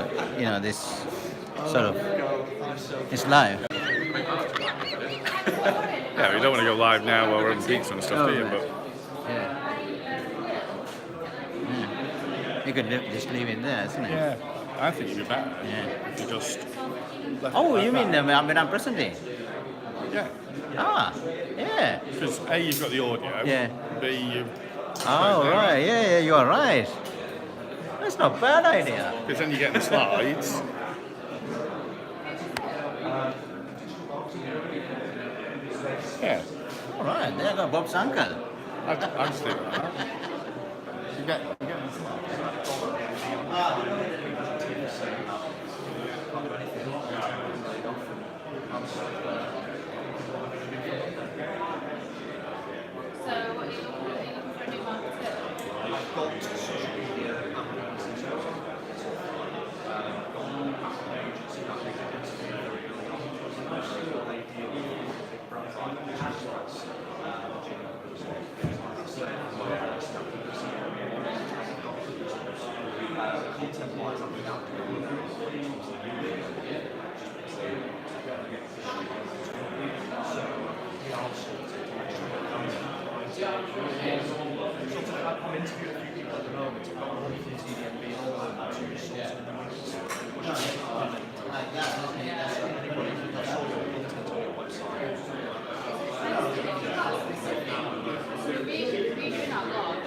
This sort of it's live. Yeah, we don't want to go live now while we're having pizza and stuff, do you? But Yeah. You could just leave it there, isn't it? yeah, I think it'd be better Yeah. if you just left Oh, it like you mean that. when I'm presenting? Yeah, Ah, yeah. because A, you've got the audio. Yeah. B, you. Oh, right. Yeah, you are right. That's not a bad idea. Because then you get the slides. Yeah, All right. There you go, Bob's uncle. I'd stick with that. You get the So what are you looking for a new marketer? Reading out loud,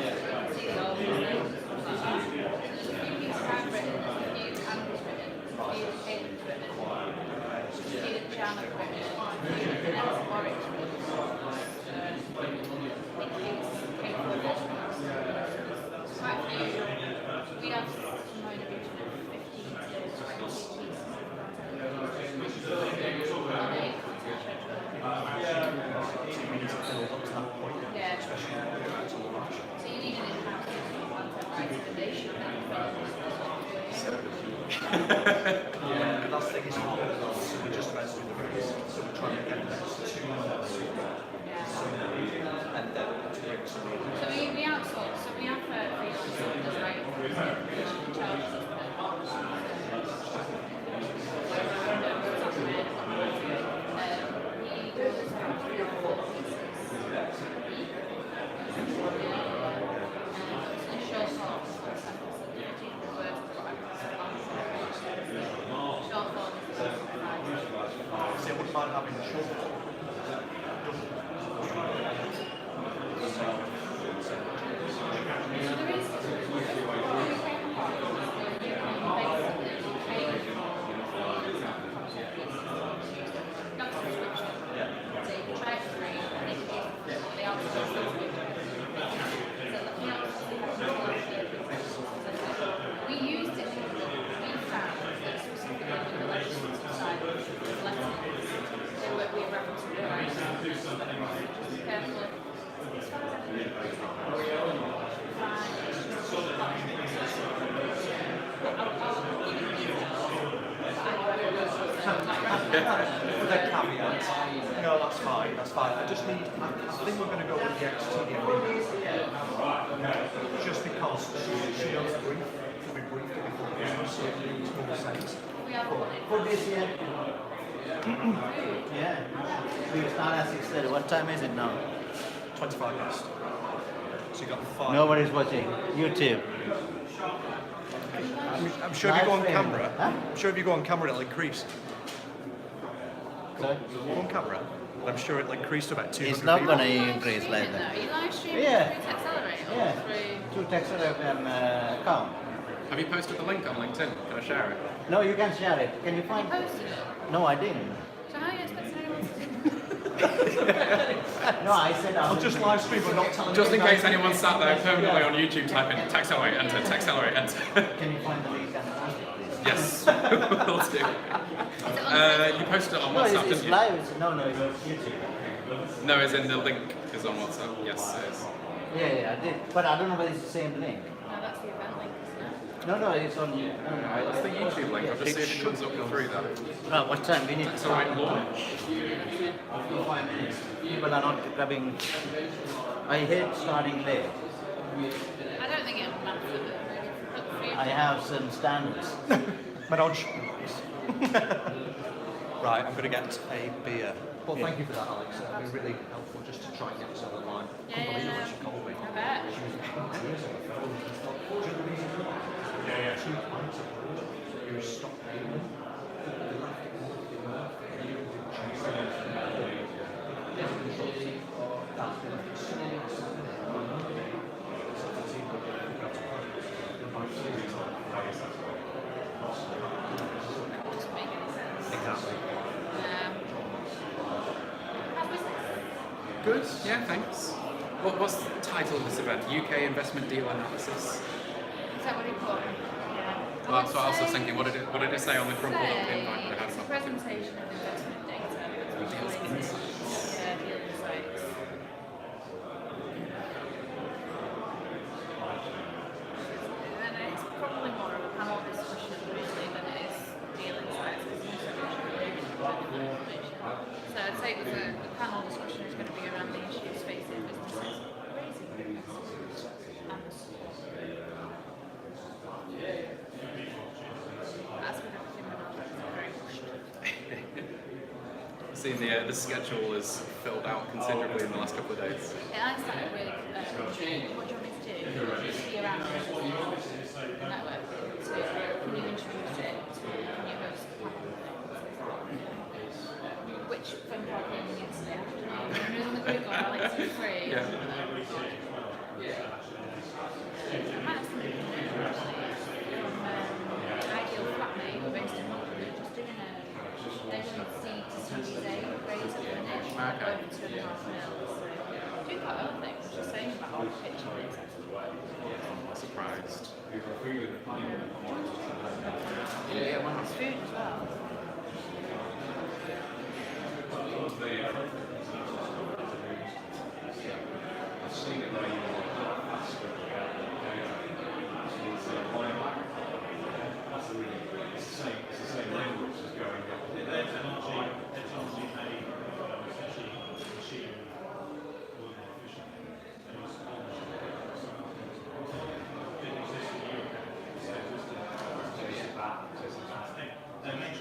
see the old names. There's a few pieces I've written, a few Andrew's written, a few Caitlin's written, a few that Jan have written, and then Warwick's written. I think Kate will written. Quite a few. We have somewhere in the region of 15 to 20 pieces. Yeah. So you need an in-house recommendation. Last thing is so we're just about to do the race, so we're trying to get the next 2 months. And then to bring some So we outsource. So we have freelancers like charges us So I wouldn't mind having a short one. We used it because we found that specifically on the elections side of letters, they were we reference to the right. Careful. With a caveat. No, that's fine, that's fine. I just need, I think we're going to go with the XTDMB. Just because she knows the brief, we briefed it before Christmas, so it makes more sense. We have one. For this year. Yeah. We start at 6:30. What time is it now? 25 past. So you got 5. Nobody's watching. YouTube. I'm sure if you go on Live stream. camera, Huh? I'm sure if you go on camera it'll increase. So Go on camera, and I'm sure it'll increase to about 200 it's not people. going to increase like Are that. you live streaming Yeah. through Techcelerate or Yeah. through? To Techcelerate account. Have you posted the link on LinkedIn? Can I share it? No, you can share it. Can you find? Posted it? No, I didn't. So how are you expecting anyone to No, I said I'll just live stream, but not telling Just in you case guys. anyone sat there permanently on YouTube, type in Techcelerate, enter, Techcelerate, enter. Can you find the link and post it, please? Yes, will do. You posted it on No, WhatsApp, it's didn't you? live. No, it's YouTube. No, as in the link is on WhatsApp. Yes, it is. Yeah, I did. But I don't know whether it's the same link. No, that's the event link, isn't it? No, it's on. No, That's the YouTube link. I'll just see if it comes up through that. No, what time? We need to start. Techcelerate launch. 5 minutes. People are not grabbing. I hate starting late. I don't think it matters. I have some standards. Menage. Right, I'm going to get a beer. Well, thank you for that, Alex. It'd be really helpful just to try and get this over the line. Couldn't believe it when she called me. I bet. She was tears on the phone. She thought, "Do you know the reason why?" 2 pints of blood. You were stopped paying. They left it all in the She said, exactly. How's business? Good. Yeah, thanks. What's the title of this event? UK Investment Deal Analysis. Is that what he put? Yeah. Well, that's what I was also thinking. What did it say on the crumpled up Say invite that I had it's a on? presentation of investment data. Deals insights. Yeah, deal insights. And it's probably more of a panel discussion really than it is deal insights. Because most of it is really information. So I'd say the panel discussion is going to be around the issues facing businesses raising investment and as with everything in our lives, it's very rushed. I've seen the schedule is filled out considerably in the last couple of days. Yeah, I started with what do you want me to do? Just be around the network. So can you introduce it? Can you host a panel things? Which phone call came in yesterday afternoon? When it was on the group on like 2-3. Yeah. I might have somebody from there actually. From Ideal Flatmate, who are based in London. They're just doing they're doing C to Series A raise at the minute. Okay. Over 2.5 mil. So doing quite other things. Just saying about pitching this. Surprised. Yeah, wow. It's food as well. That makes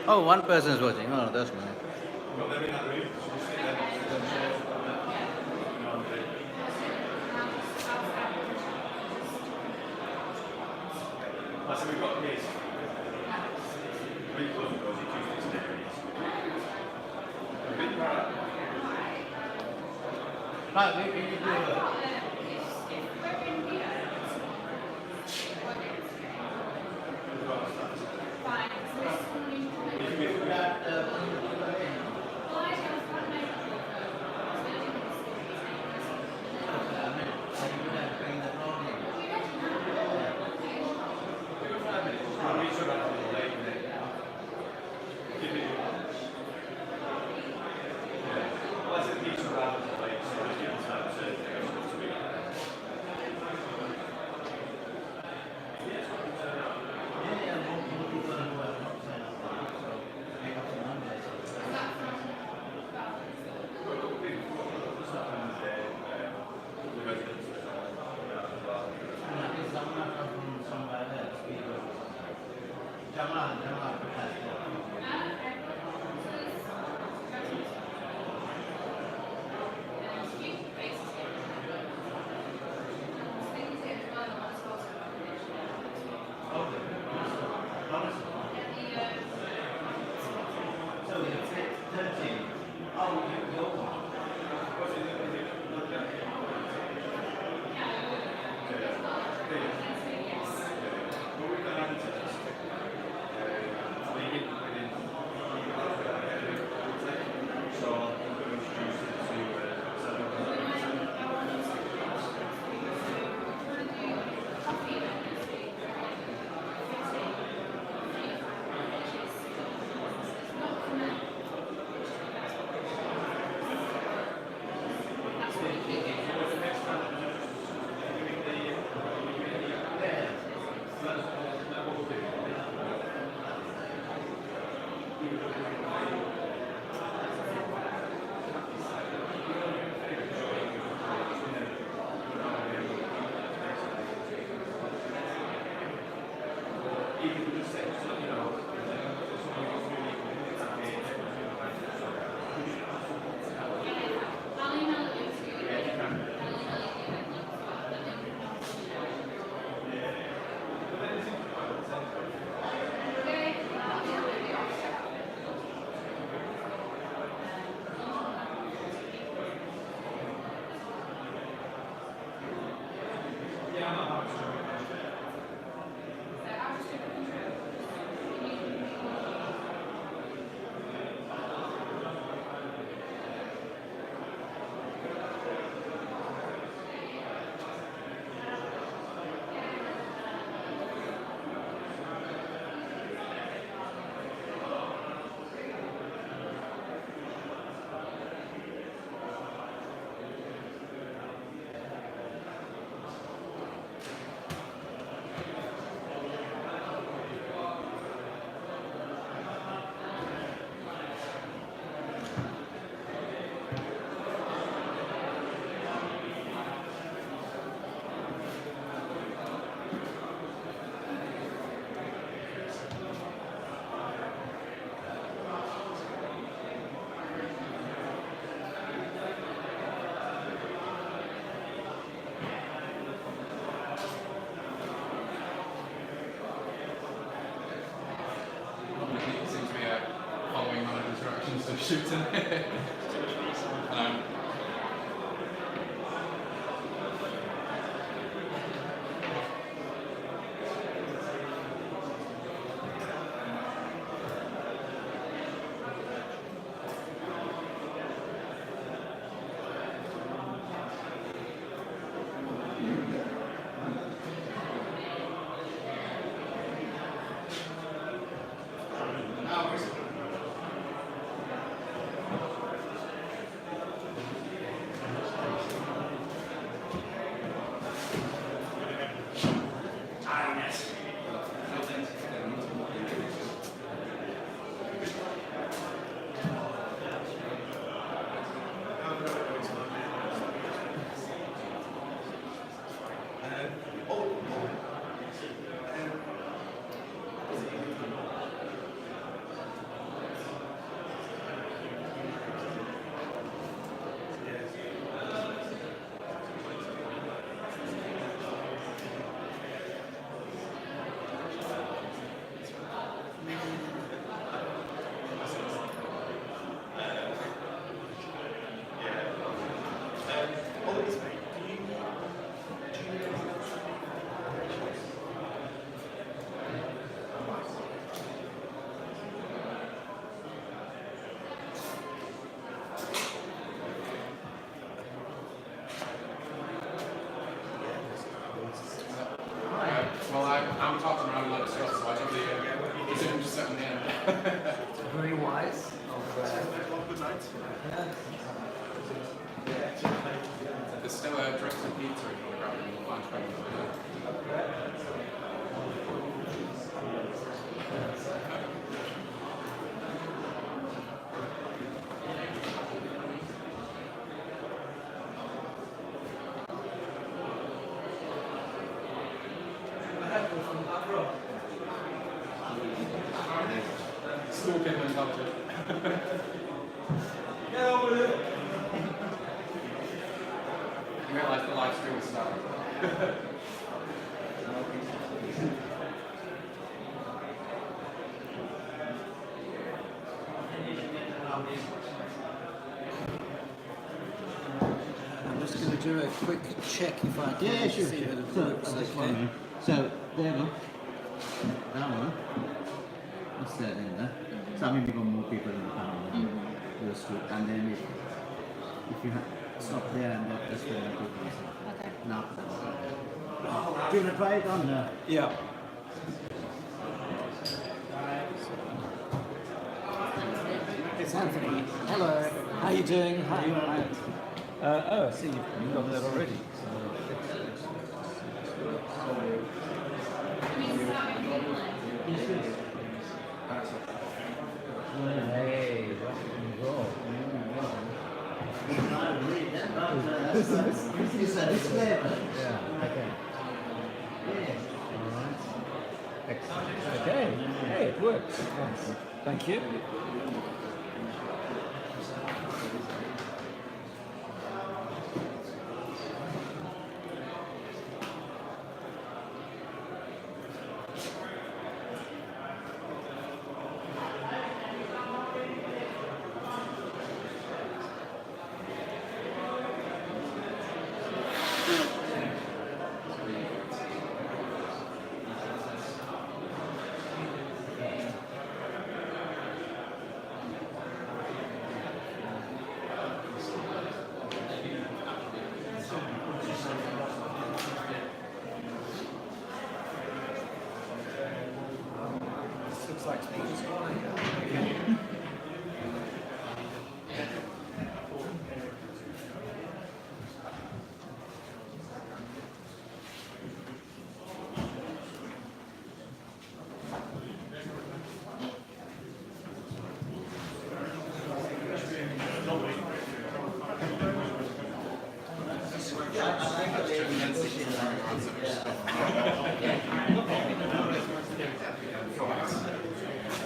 Oh, one person is watching. Oh, that's nice. Right, we can do it. Seems to be following one of the instructions of shooting. I know. There's still a directed pizza if you want to grab it in the lunch break. Stalking mentality. You realise the live stream is starting. I'm just going to do a quick check if I can Yeah, sure, see sure. that it So, works. that's Okay. fine. So, there we go. That one. What's that in there? So, I mean, we're going to move people in the panel. Those two. And then if you stop there and that's where the people are. Okay. Now. Do you want to try it on? Yeah. It's Anthony. Hello. How you doing? Hi. Oh, I see you've got that already. Hey, rock and roll. This is a display. Yeah. Okay. All right. Excellent. Okay. Hey, it works. Yes. Thank you.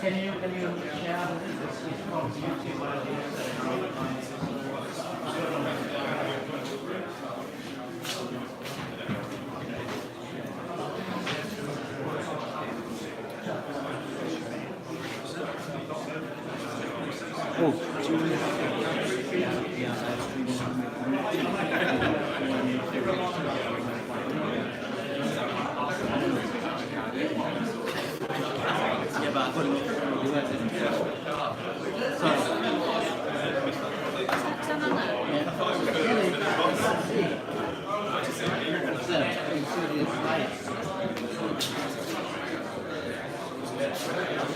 Can you share this from YouTube Yeah, but I couldn't do it. Turn on that.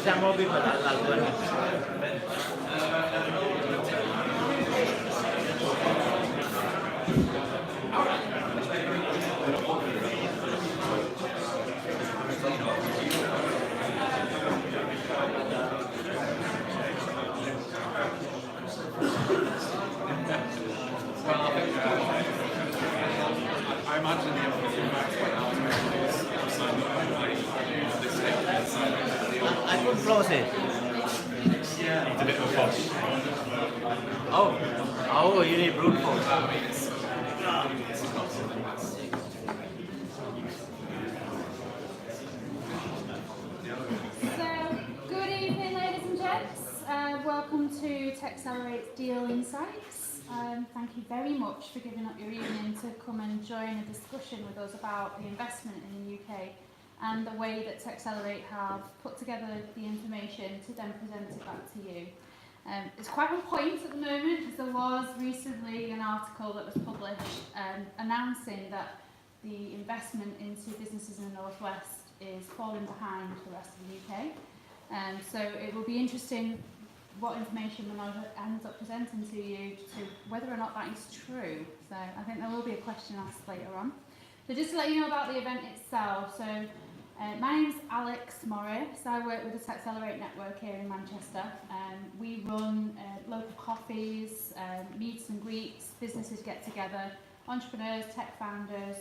Siamo qui per l'altro. I imagine the other two backs by now is this stage. I could close it. It's a bit of a push. Oh, you need brute force. I mean, it's not something that's. So, good evening, ladies and gents. Welcome to Techcelerate's Deal Insights. Thank you very much for giving up your evening to come and join a discussion with us about the investment in the UK and the way that Techcelerate have put together the information to then present it back to you. It's quite on point at the moment, as there was recently an article that was published announcing that the investment into businesses in the Northwest is falling behind the rest of the UK. So it will be interesting what information Manoj ends up presenting to you to whether or not that is true. So I think there will be a question asked later on. So just to let you know about the event itself, so my name's Alex Morris. I work with the Techcelerate network here in Manchester. We run local coffees, meets and greets, businesses get together, entrepreneurs, tech founders,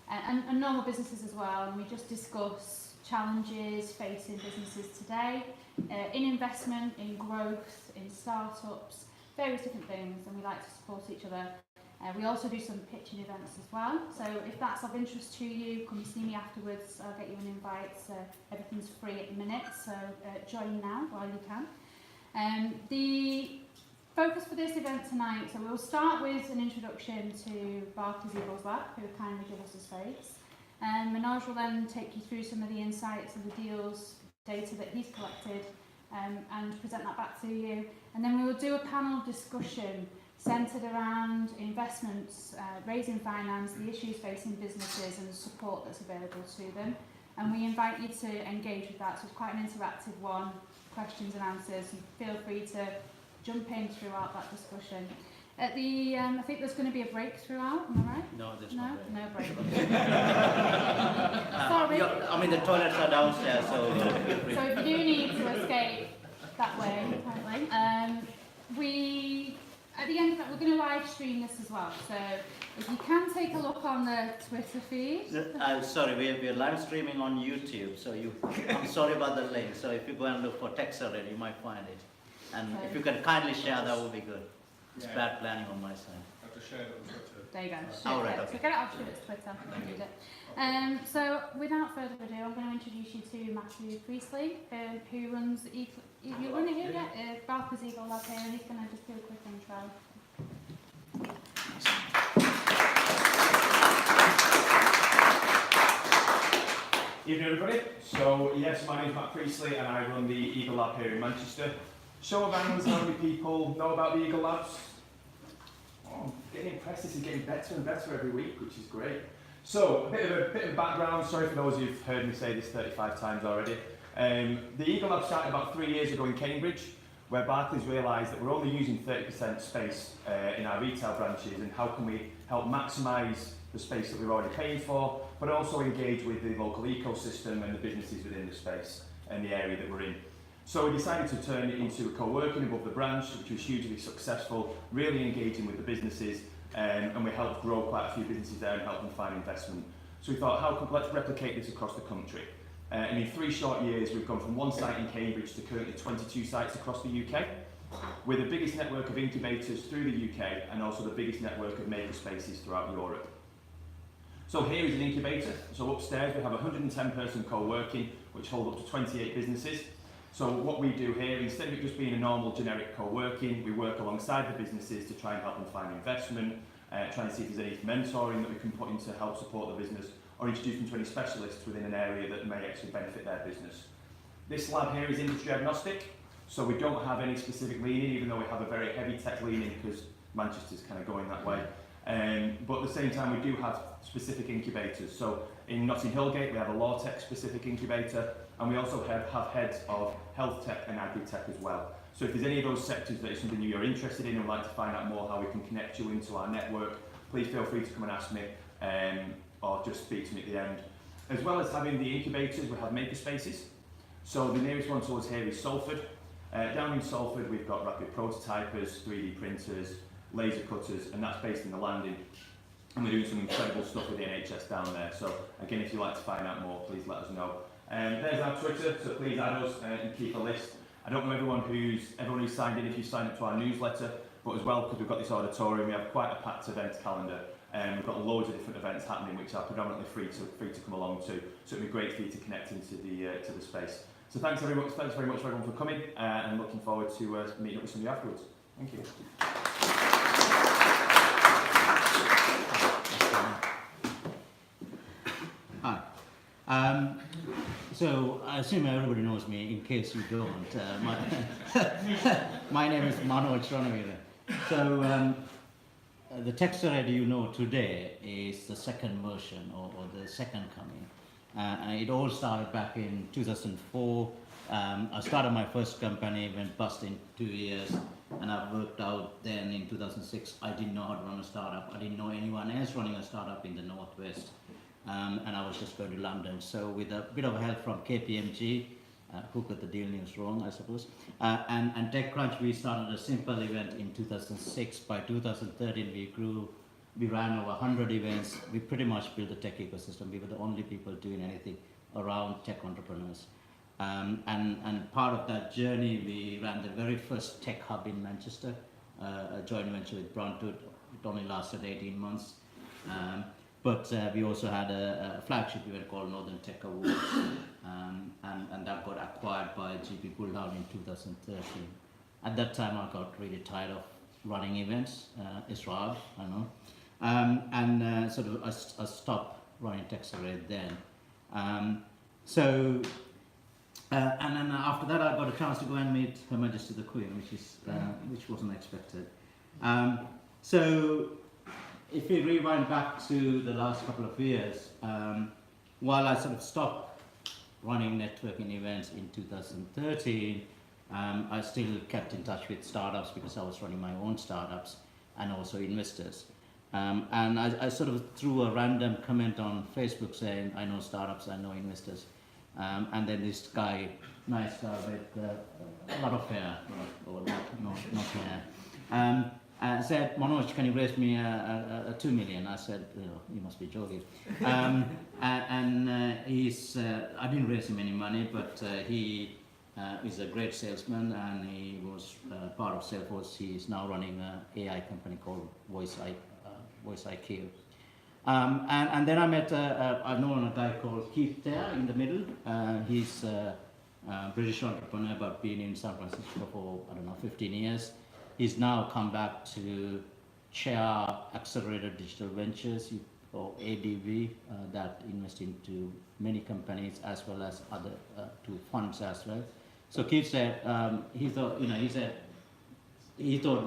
and normal businesses as well, and we just discuss challenges facing businesses today, in investment, in growth, in startups, various different things, and we like to support each other. We also do some pitching events as well, so if that's of interest to you, come see me afterwards. I'll get you an invite. Everything's free at the minute, so join now while you can. The focus for this event tonight, so we'll start with an introduction to Barclays Eagles Lab, who have kindly given us the space. Manoj will then take you through some of the insights of the deals data that he's collected and present that back to you. And then we will do a panel discussion centred around investments, raising finance, the issues facing businesses and the support that's available to them. And we invite you to engage with that, so it's quite an interactive one, questions and answers. And feel free to jump in throughout that discussion. At the, I think there's going to be a break throughout, am I right? No, there's No, no break. no break. Sorry. I mean, the toilets are downstairs, so feel free. So if you do need to escape that way, apparently, we, at the end of that, we're going to live stream this as well. So if you can take a look on the Twitter feed. I'm sorry, we're live streaming on YouTube, so I'm sorry about the link. So if you go and look for Techcelerate, you might find it. And if you can kindly share, that would be good. It's bad planning on my side. I have to share it on Twitter. There you go. Oh, right, So okay. get it off to its Twitter. You need it. So without further ado, I'm going to introduce you to Matthew Priestley, who runs you run it here, yeah? Barclays Eagle Lab here, and he's going to just do a quick intro. Evening everybody. So yes, my name is Matt Priestley and I run the Eagle Lab here in Manchester. Show of hands, how many people know about the Eagle Labs? Oh, I'm getting impressed, this is getting better and better every week, which is great. So, a bit of background, sorry for those who've heard me say this 35 times already. The Eagle Lab started about 3 years ago in Cambridge, where Barclays realised that we're only using 30% space in our retail branches, and how can we help maximise the space that we're already paying for, but also engage with the local ecosystem and the businesses within the space and the area that we're in. So we decided to turn it into a co-working above the branch, which was hugely successful, really engaging with the businesses, and we helped grow quite a few businesses there and help them find investment. So we thought, let's replicate this across the country. And in 3 short years, we've gone from 1 site in Cambridge to currently 22 sites across the UK. We're the biggest network of incubators through the UK and also the biggest network of makerspaces throughout Europe. So here is an incubator. So upstairs we have a 110-person co-working, which hold up to 28 businesses. So what we do here, instead of it just being a normal generic co-working, we work alongside the businesses to try and help them find investment, try and see if there's any mentoring that we can put in to help support the business, or introduce them to any specialists within an area that may actually benefit their business. This lab here is industry agnostic, so we don't have any specific leaning, even though we have a very heavy tech leaning because Manchester's kind of going that way. But at the same time, we do have specific incubators. So in Notting Hillgate, we have a law tech specific incubator, and we also have heads of health tech and agri-tech as well. So if there's any of those sectors that is something you're interested in and would like to find out more how we can connect you into our network, please feel free to come and ask me, or just speak to me at the end. As well as having the incubators, we have makerspaces. So the nearest one to us here is Salford. Down in Salford, we've got rapid prototypers, 3D printers, laser cutters, and that's based in the Landing. And we're doing some incredible stuff with the NHS down there. So again, if you'd like to find out more, please let us know. There's our Twitter, so please add us and keep a list. I don't know everyone who's signed in if you signed up to our newsletter, but as well, because we've got this auditorium, we have quite a packed events calendar. We've got loads of different events happening which are predominantly free to come along to. So it'd be great for you to connect into the space. So thanks very much for everyone for coming, and looking forward to meeting up with some of you afterwards. Thank you. Hi. So I assume everybody knows me. In case you don't, my name is Manoj Ranavira. So the Techcelerate you know today is the second version or the second coming. It all started back in 2004 I started my first company, went bust in 2 years, and I worked out then in 2006. I didn't know how to run a startup. I didn't know anyone else running a startup in the Northwest, and I was just going to London. So with a bit of help from KPMG, who got the deal news wrong, I suppose, and TechCrunch, we started a simple event in 2006. By 2013, we grew. We ran over 100 events. We pretty much built a tech ecosystem. We were the only people doing anything around tech entrepreneurs. And part of that journey, we ran the very first tech hub in Manchester, a joint venture with Brontwood. It only lasted 18 months. But we also had a flagship event called Northern Tech Awards, and that got acquired by GP Bulldown in 2013. At that time, I got really tired of running events. It's hard, I know. Sort of I stopped running Techcelerate then. And then after that, I got a chance to go and meet Her Majesty the Queen, which wasn't expected. So if we rewind back to the last couple of years, while I sort of stopped running networking events in 2013, I still kept in touch with startups because I was running my own startups and also investors. And I sort of threw a random comment on Facebook saying, I know startups, I know investors. And then this guy, nice guy with a lot of hair, or not hair, said, Manoj, can you raise me a 2 million? I said, you must be joking. He's, I didn't raise him any money, but he is a great salesman, and he was part of Salesforce. He is now running an AI company called Voice IQ. And then I met, I've known a guy called Keith there in the middle. He's a British entrepreneur, but been in San Francisco for, 15 years. He's now come back to chair Accelerated Digital Ventures, or ADV, that invest into many companies as well as other two funds as well. So Keith said, he thought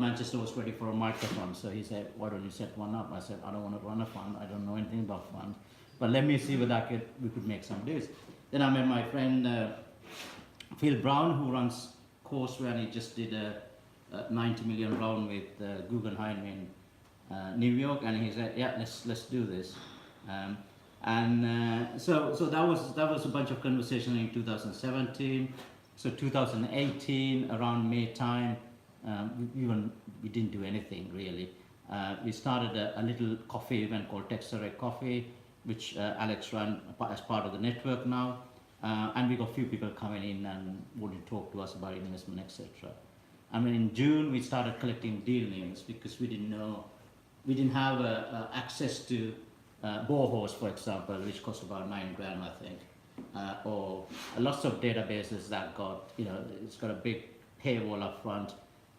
Manchester was ready for a micro fund, so he said, why don't you set one up? I said, I don't want to run a fund, I don't know anything about funds, but let me see whether we could make some deals. Then I met my friend Phil Brown, who runs Courseware, and he just did a 90 million round with Guggenheim in New York, and he said, yeah, let's do this. So that was a bunch of conversation in 2017. So 2018, around May time, we didn't do anything really. We started a little coffee event called Techcelerate Coffee, which Alex ran as part of the network now. And we got a few people coming in and wanting to talk to us about investment, etc. I mean, in June, we started collecting deal names because we didn't have access to boreholes, for example, which cost about $9,000, I think. Or lots of databases that got, it's got a big paywall up front,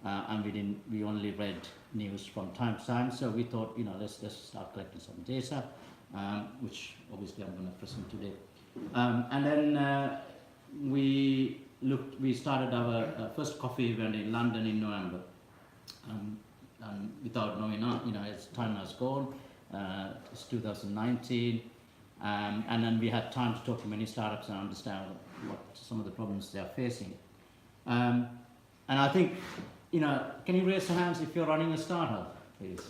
and we only read news from time to time. So we thought, let's start collecting some data, which obviously I'm going to present today. And then we started our first coffee event in London in November. And without knowing, as time has gone, it's 2019. And then we had time to talk to many startups and understand what some of the problems they are facing. And I think, can you raise your hands if you're running a startup, please?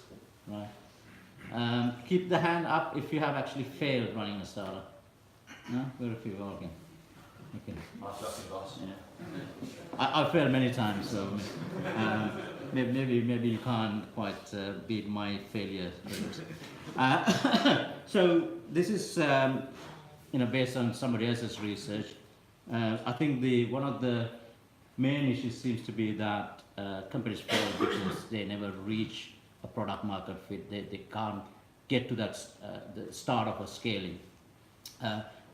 Right. Keep the hand up if you have actually failed running a startup. No? Very few. Okay. Okay. Yeah. I failed many times, so maybe you can't quite beat my failure. So this is based on somebody else's research. I think one of the main issues seems to be that companies fail because they never reach a product market fit. They can't get to that the start of a scaling.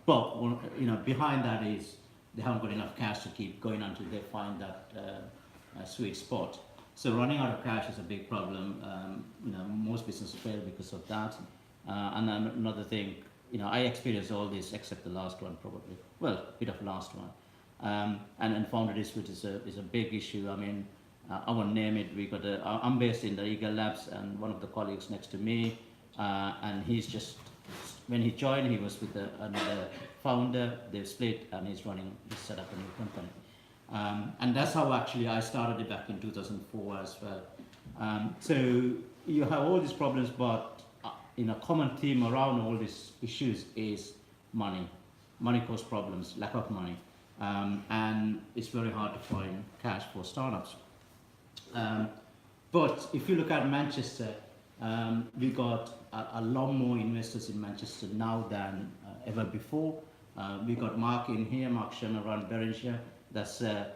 But behind that is they haven't got enough cash to keep going until they find that sweet spot. So running out of cash is a big problem. Most businesses fail because of that. And then another thing, I experienced all this except the last one probably. Well, a bit of last one. And founder dispute is a big issue. I mean, I won't name it. I'm based in the Eagle Labs, and one of the colleagues next to me, and he's just when he joined, he was with another founder. They've split, and he's running, he set up a new company. And that's how actually I started it back in 2004 as well. So you have all these problems, but in a common theme around all these issues is money. Money causes problems, lack of money. And it's very hard to find cash for startups. But if you look at Manchester, we got a lot more investors in Manchester now than ever before. We got Mark in here, Mark Sherman around Berinshire. That's a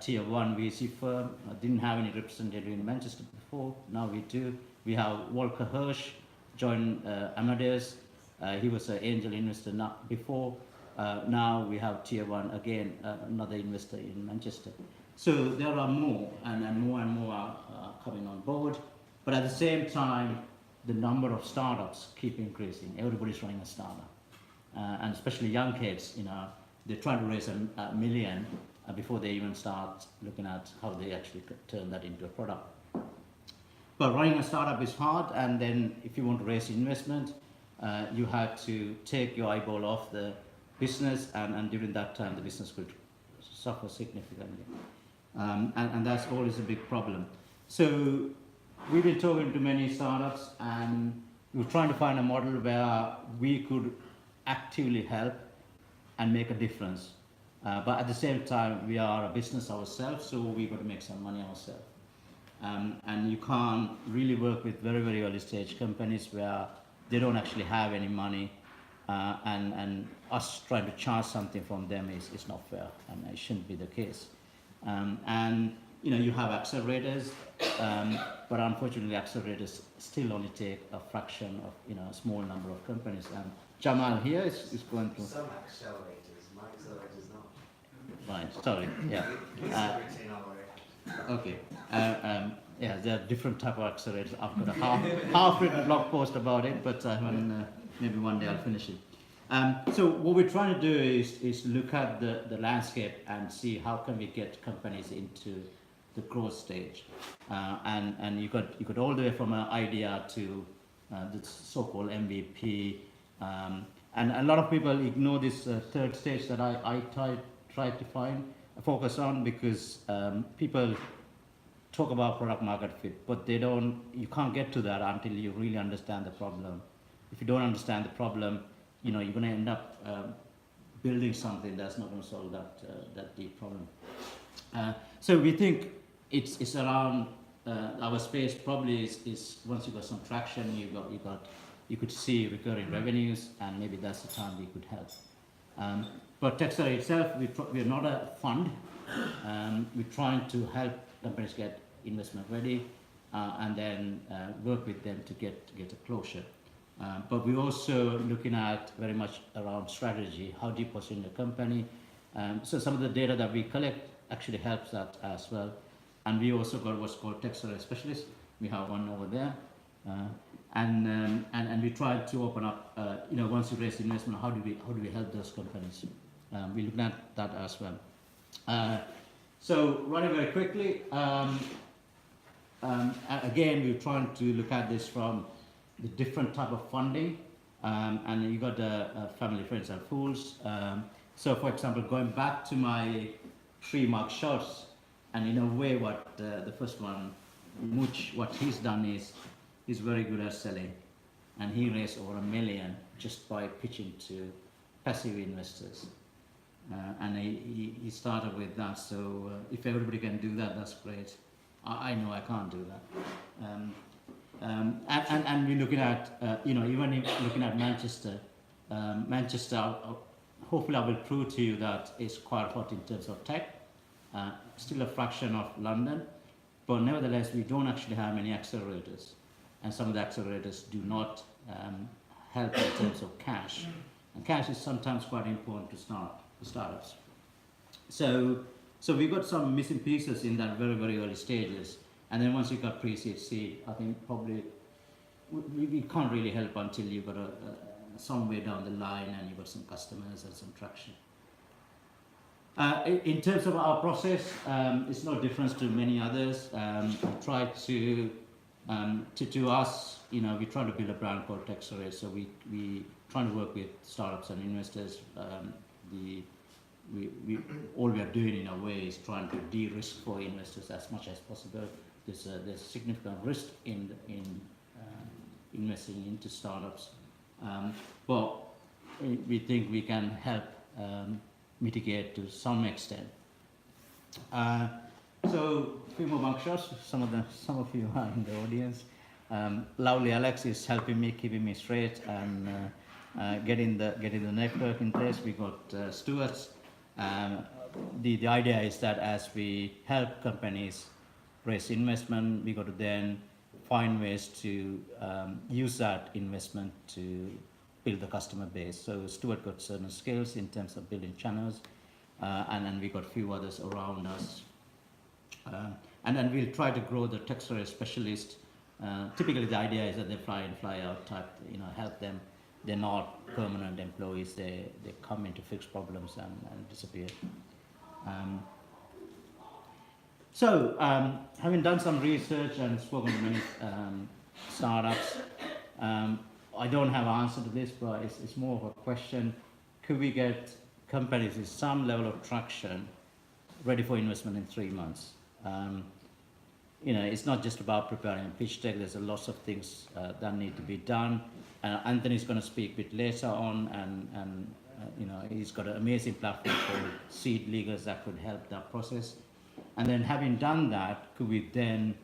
tier 1 VC firm. Didn't have any representative in Manchester before, now we do. We have Walker Hirsch joined Amadeus. He was an angel investor before. Now we have tier 1 again, another investor in Manchester. So there are more and more are coming on board. But at the same time, the number of startups keep increasing. Everybody's running a startup. And especially young kids, they're trying to raise a million before they even start looking at how they actually could turn that into a product. But running a startup is hard, and then if you want to raise investment, you have to take your eyeball off the business, and during that time the business could suffer significantly. And that's always a big problem. So we've been talking to many startups, and we're trying to find a model where we could actively help and make a difference. But at the same time, we are a business ourselves, so we've got to make some money ourselves. And you can't really work with very, very early stage companies where they don't actually have any money, and us trying to charge something from them is not fair, and it shouldn't be the case. And you have accelerators, but unfortunately accelerators still only take a fraction of a small number of companies. And Jamal here is going through. Some accelerators, my accelerators not. Right, sorry, yeah. Okay. Yeah, there are different type of accelerators. I've got a half-written blog post about it, but I haven't, maybe one day I'll finish it. So what we're trying to do is look at the landscape and see how can we get companies into the growth stage. And you got all the way from an idea to the so-called MVP. And a lot of people ignore this third stage that I try to focus on, because people talk about product market fit, but you can't get to that until you really understand the problem. If you don't understand the problem, you're going to end up building something that's not going to solve that deep problem. So we think it's around our space probably is once you got some traction, you could see recurring revenues, and maybe that's the time we could help. But Techcelerate itself, we're not a fund. We're trying to help companies get investment ready, and then work with them to get a closure. But we're also looking at very much around strategy. How do you position the company? So some of the data that we collect actually helps that as well. And we also got what's called Techcelerate specialists. We have one over there. And we try to open up, once you raise investment, how do we help those companies? We look at that as well. So running very quickly, again, we're trying to look at this from the different type of funding, and you got the family, friends, and fools. So, for example, going back to my 3 mark shots, and in a way, what the first one, Much, what he's done is he's very good at selling, and he raised over $1 million just by pitching to passive investors. And he started with that. So if everybody can do that, that's great. I know I can't do that. And we're looking at, even looking at Manchester. Manchester, hopefully I will prove to you that it's quite hot in terms of tech. Still a fraction of London, but nevertheless we don't actually have many accelerators, and some of the accelerators do not help in terms of cash. And cash is sometimes quite important to startups. So we got some missing pieces in that very, very early stages. And then once you got pre-seed, seed, I think probably we can't really help until you got somewhere down the line and you got some customers and some traction. In terms of our process, it's no difference to many others. We try to To us, you know, we try to build a brand called Techcelerate, so we try to work with startups and investors. All we are doing in a way is trying to de-risk for investors as much as possible. There's significant risk in investing into startups, but we think we can help mitigate to some extent. So a few more mugshots. Some of you are in the audience. Lovely Alex is helping me, keeping me straight, and getting the network in place. We got Stuart's. The idea is that as we help companies raise investment, we got to then find ways to use that investment to build the customer base. So Stuart got certain skills in terms of building channels, and then we got a few others around us. And then we'll try to grow the Techcelerate specialist. Typically the idea is that they fly in, fly out type, you know, help them. They're not permanent employees, they come in to fix problems and disappear. Having done some research and spoken to many startups, I don't have an answer to this, but it's more of a question. Could we get companies with some level of traction ready for investment in 3 months? You know, it's not just about preparing a pitch deck. There's a lot of things that need to be done. Anthony's going to speak a bit later on, and you know, he's got an amazing platform called Seed Leaders that could help that process. And then having done that, could we then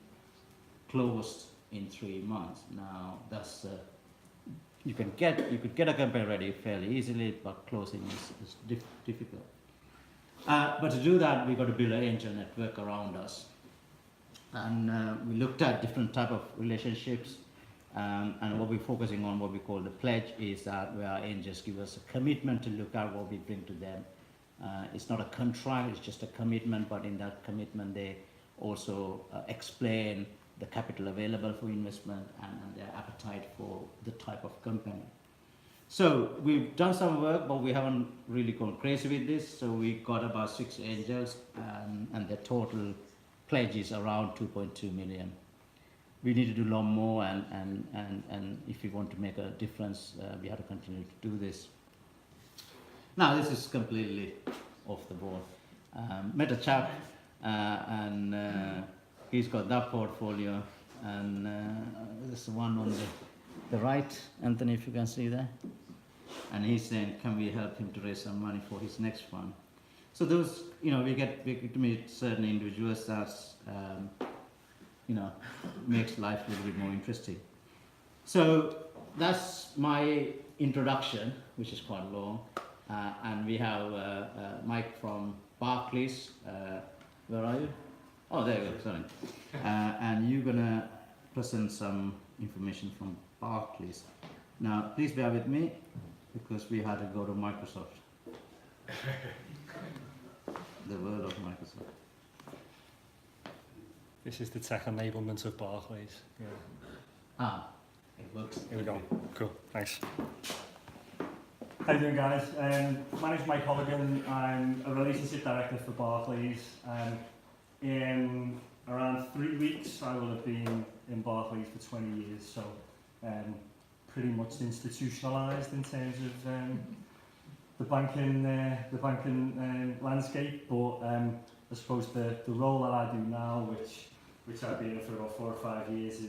close in 3 months? Now that's you could get a company ready fairly easily, but closing is difficult. But to do that, we've got to build an angel network around us. And we looked at different type of relationships, and what we're focusing on, what we call the pledge, is that where angels give us a commitment to look at what we bring to them. It's not a contract, it's just a commitment, but in that commitment they also explain the capital available for investment and their appetite for the type of company. So we've done some work, but we haven't really gone crazy with this. So we got about 6 angels, and the total pledge is around 2.2 million. We need to do a lot more, and if we want to make a difference, we have to continue to do this. Now this is completely off the board. Met a chap, and he's got that portfolio, and there's one on the right, Anthony, if you can see there. And he's saying, can we help him to raise some money for his next one? So those, you know, we get to meet certain individuals that's, you know, makes life a little bit more interesting. So that's my introduction, which is quite long. And we have Mike from Barclays. Where are you? Oh, there you go, sorry. And you're gonna present some information from Barclays. Now, please bear with me, because we had to go to Microsoft. The world of Microsoft. This is the tech enablement of Barclays. Yeah. Ah, it works. Here we go. Cool, thanks. How you doing, guys? My name's Mike Holligan. I'm a relationship director for Barclays. In around 3 weeks, I will have been in Barclays for 20 years, so pretty much institutionalised in terms of the banking landscape. But I suppose the role that I do now, which I've been in for about 4 or 5 years,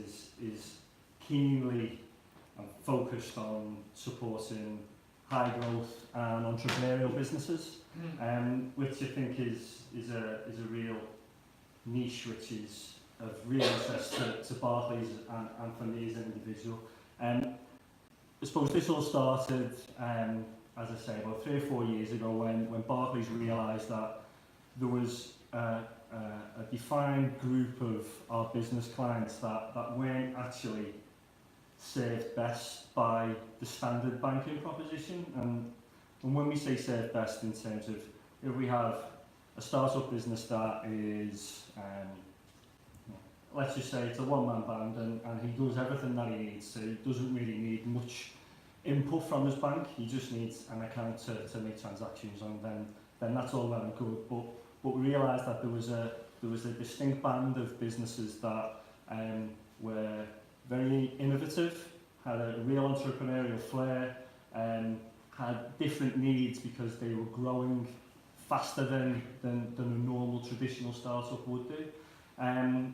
is keenly focused on supporting high growth and entrepreneurial businesses, which I think is a real niche, which is of real interest to Barclays and for me as an individual. I suppose this all started, as I say, about 3 or 4 years ago when Barclays realised that there was a defined group of our business clients that weren't actually served best by the standard banking proposition. And when we say served best, in terms of, if we have a startup business that is, let's just say it's a one-man band, and he does everything that he needs, so he doesn't really need much input from his bank, he just needs an account to make transactions on, then that's all well and good. But we realised that there was a distinct band of businesses that were very innovative, had a real entrepreneurial flair, had different needs because they were growing faster than a normal traditional startup would do. And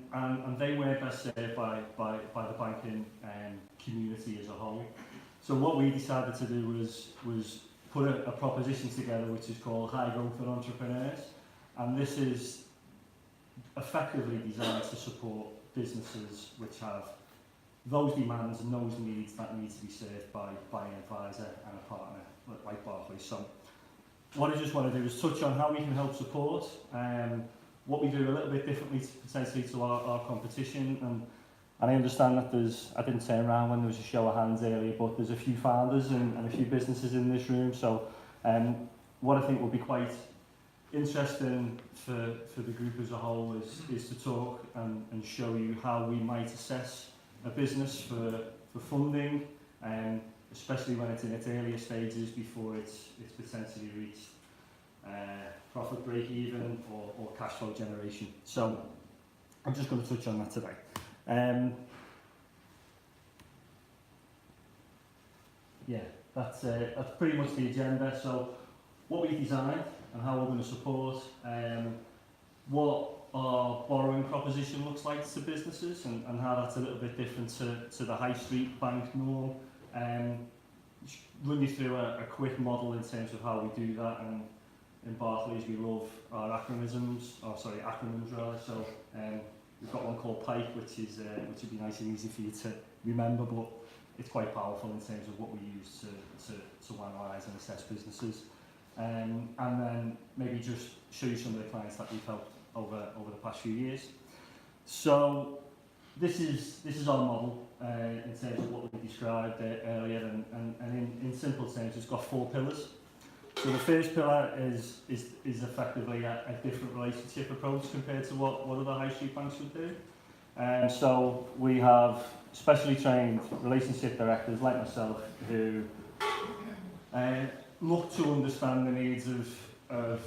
they weren't best served by the banking community as a whole. So what we decided to do was put a proposition together which is called High Growth for Entrepreneurs. And this is effectively designed to support businesses which have those demands and those needs that need to be served by an advisor and a partner like Barclays. So what I just want to do is touch on how we can help support, what we do a little bit differently potentially to our competition. And I understand that I didn't turn around when there was a show of hands earlier, but there's a few founders and a few businesses in this room. So what I think will be quite interesting for the group as a whole is to talk and show you how we might assess a business for funding, especially when it's in its earlier stages before it's potentially reached profit break even or cash flow generation. So I'm just going to touch on that today. Yeah, that's pretty much the agenda. So what we designed and how we're going to support, what our borrowing proposition looks like to businesses and how that's a little bit different to the high street bank norm. Run you through a quick model in terms of how we do that. And in Barclays we love our acronyms rather. So we've got one called PIPE, which would be nice and easy for you to remember, but it's quite powerful in terms of what we use to analyse and assess businesses. And then maybe just show you some of the clients that we've helped over the past few years. So this is our model in terms of what we described earlier, and in simple terms it's got 4 pillars. So the first pillar is effectively a different relationship approach compared to what other high street banks would do. So we have specially trained relationship directors like myself who look to understand the needs of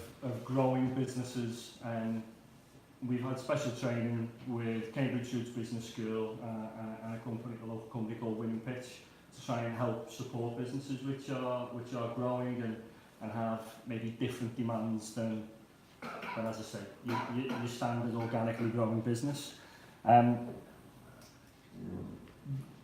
growing businesses. We've had special training with Cambridge Roots Business School and a local company called Winning Pitch to try and help support businesses which are growing and have maybe different demands than as I say, your standard organically growing business.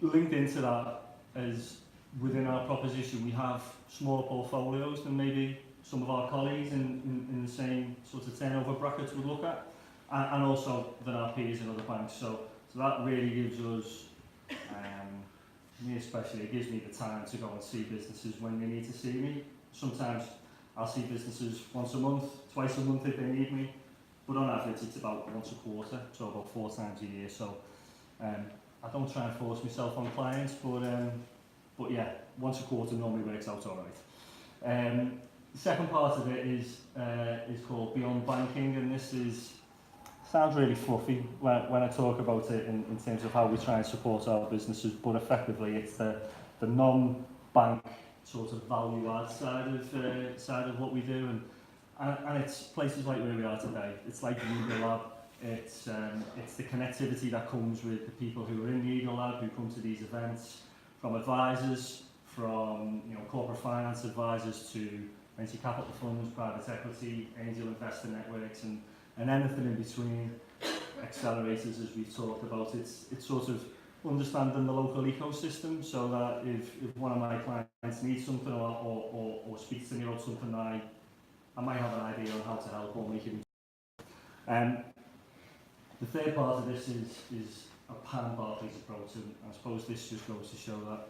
Linked into that is within our proposition we have smaller portfolios than maybe some of our colleagues in the same sort of turnover brackets would look at, and also than our peers in other banks. So that really gives us, me especially, it gives me the time to go and see businesses when they need to see me. Sometimes I'll see businesses once a month, twice a month if they need me, but on average it's about once a quarter, so about 4 times a year. So I don't try and force myself on clients, but yeah, once a quarter normally works out all right. The second part of it is called Beyond Banking, and this sounds really fluffy when I talk about it in terms of how we try and support our businesses, but effectively it's the non-bank sort of value add side of what we do, and it's places like where we are today. It's like the Eagle Lab. It's the connectivity that comes with the people who are in the Eagle Lab, who come to these events, from advisors, from corporate finance advisors to venture capital funds, private equity, angel investor networks, and anything in between, accelerators as we've talked about. It's sort of understanding the local ecosystem, so that if one of my clients needs something or speaks to me about something that I might have an idea on how to help or make it. The third part of this is a pan-Barclays approach, and I suppose this just goes to show that,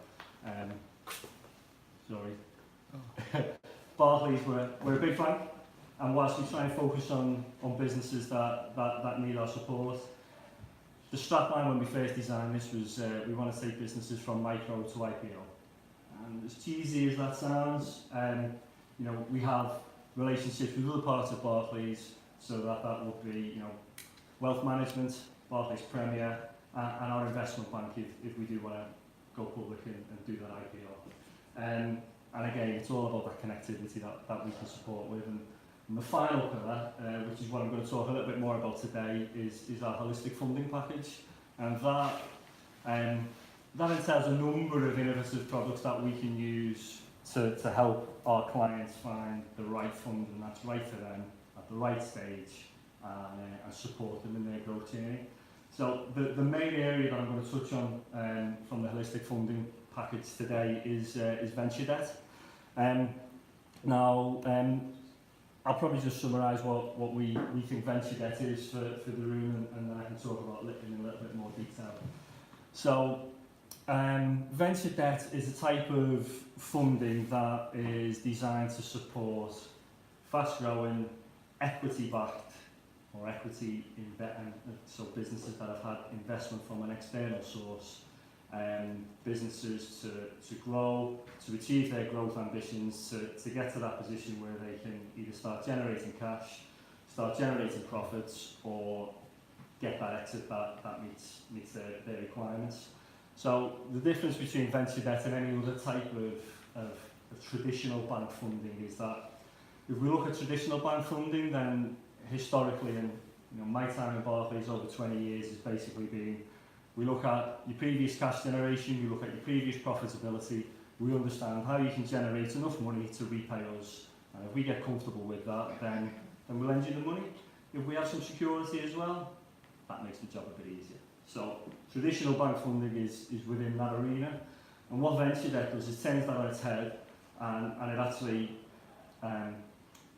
Barclays, we're a big bank, and whilst we try and focus on businesses that need our support, the strapline when we first designed this was we want to take businesses from micro to IPO. And as cheesy as that sounds, we have relationships with other parts of Barclays, so that would be wealth management, Barclays Premier, and our investment bank if we do want to go public and do that IPO. And again, it's all about that connectivity that we can support with. And the final pillar, which is what I'm going to talk a little bit more about today, is our holistic funding package. And that That entails a number of innovative products that we can use to help our clients find the right funding that's right for them at the right stage and support them in their growth journey. So the main area that I'm going to touch on from the holistic funding package today is venture debt. Now, I'll probably just summarise what we think venture debt is for the room, and then I can talk about it in a little bit more detail. So, venture debt is a type of funding that is designed to support fast-growing, equity-backed or equity so businesses that have had investment from an external source, businesses to grow, to achieve their growth ambitions, to get to that position where they can either start generating cash, start generating profits, or get that exit that meets their requirements. So the difference between venture debt and any other type of traditional bank funding is that if we look at traditional bank funding, then historically, and my time in Barclays over 20 years has basically been, we look at your previous cash generation, we look at your previous profitability, we understand how you can generate enough money to repay us, and if we get comfortable with that, then we'll lend you the money. If we have some security as well, that makes the job a bit easier. So traditional bank funding is within that arena, and what venture debt does is turns that on its head, and it actually,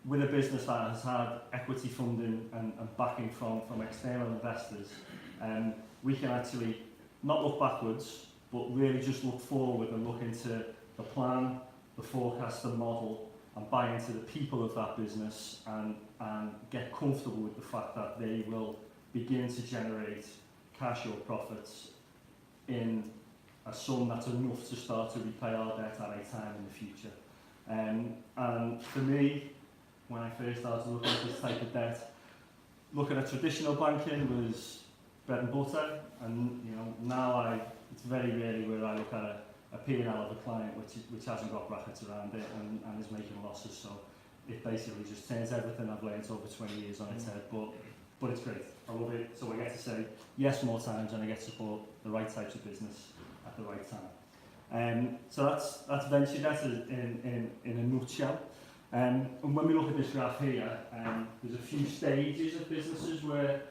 with a business that has had equity funding and backing from external investors, we can actually not look backwards, but really just look forward and look into the plan, the forecast, the model, and buy into the people of that business, and get comfortable with the fact that they will begin to generate cash or profits in a sum that's enough to start to repay our debt at a time in the future. And for me, when I first started looking at this type of debt, looking at traditional banking was bread and butter, and now it's very rarely where I look at a P&L of a client which hasn't got brackets around it and is making losses. So it basically just turns everything I've learned over 20 years on its head, but it's great. I love it. So I get to say yes more times, and I get to support the right types of business at the right time. So that's venture debt in a nutshell. And when we look at this graph here, there's a few stages of businesses where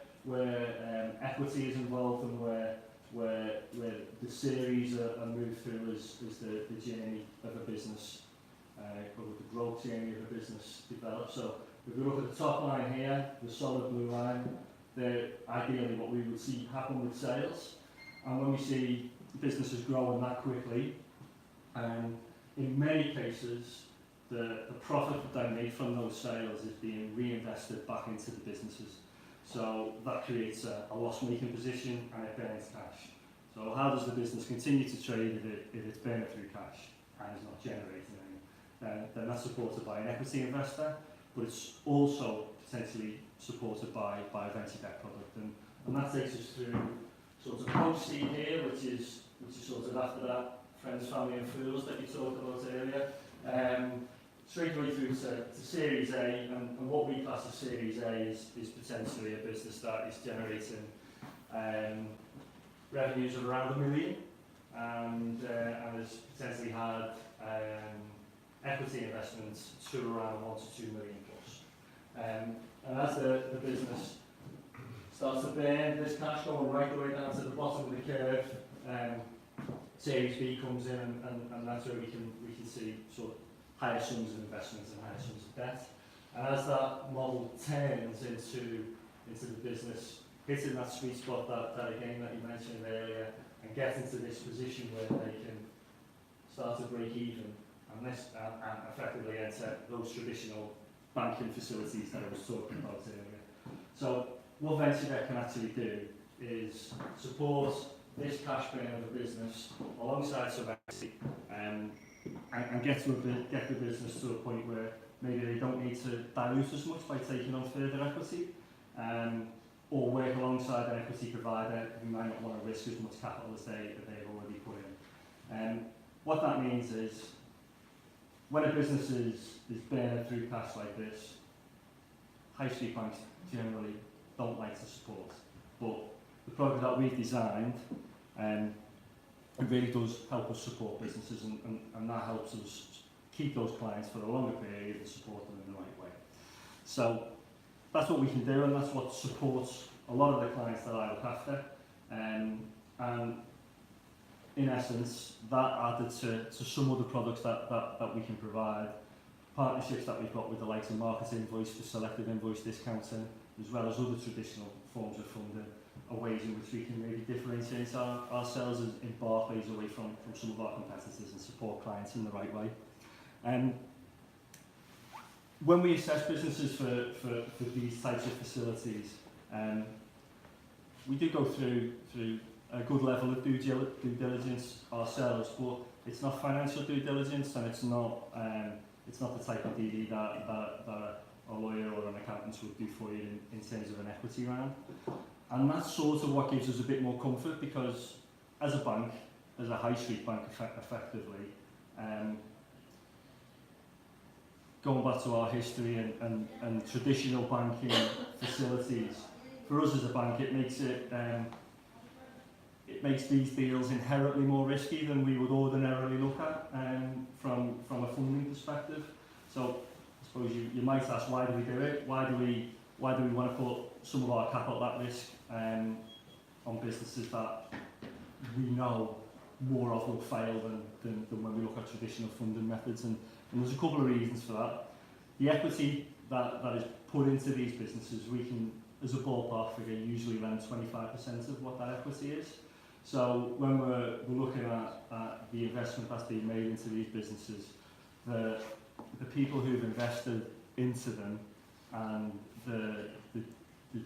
equity is involved, and where the series are moved through as the journey of a business, or the growth journey of a business develops. So if we look at the top line here, the solid blue line, they're ideally what we would see happen with sales. And when we see businesses growing that quickly, in many cases, the profit that they make from those sales is being reinvested back into the businesses. So that creates a loss-making position, and it burns cash. So how does the business continue to trade if it's burning through cash and is not generating any? Then that's supported by an equity investor, but it's also potentially supported by a venture debt product. And that takes us through sort of post-seed here, which is sort of after that friends, family and fools that you talked about earlier. Straight away through to Series A, and what we class as Series A is potentially a business that is generating revenues of around $1 million, and has potentially had equity investments to around $1 to $2 million plus. And as the business starts to burn this cash, going right the way down to the bottom of the curve, Series B comes in, and that's where we can see sort of higher sums of investments and higher sums of debt. And as that model turns into the business, hitting that sweet spot that again that you mentioned earlier, and getting to this position where they can start to break even and effectively enter those traditional banking facilities that I was talking about earlier. So what venture debt can actually do is support this cash burn of a business alongside some equity, and get the business to a point where maybe they don't need to dilute as much by taking on further equity, or work alongside an equity provider who might not want to risk as much capital as they've already put in. What that means is, when a business is burning through cash like this, high street banks generally don't like to support. But the product that we've designed It really does help us support businesses, and that helps us keep those clients for a longer period and support them in the right way. So that's what we can do, and that's what supports a lot of the clients that I look after. And in essence, that added to some of the products that we can provide, partnerships that we've got with the likes of Market Invoice for selective invoice discounting, as well as other traditional forms of funding, are ways in which we can really differentiate ourselves in Barclays away from some of our competitors and support clients in the right way. When we assess businesses for these types of facilities, we do go through a good level of due diligence ourselves, but it's not financial due diligence, and it's not the type of DD that a lawyer or an accountant would do for you in terms of an equity round. And that's sort of what gives us a bit more comfort, because as a bank, as a high street bank effectively, going back to our history and traditional banking facilities, for us as a bank, it makes these deals inherently more risky than we would ordinarily look at from a funding perspective. So I suppose you might ask, why do we do it? Why do we want to put some of our capital at risk on businesses that we know more of will fail than when we look at traditional funding methods? And there's a couple of reasons for that. The equity that is put into these businesses, we can, as a ballpark figure, usually lend 25% of what that equity is. So when we're looking at the investment that's being made into these businesses, the people who've invested into them and the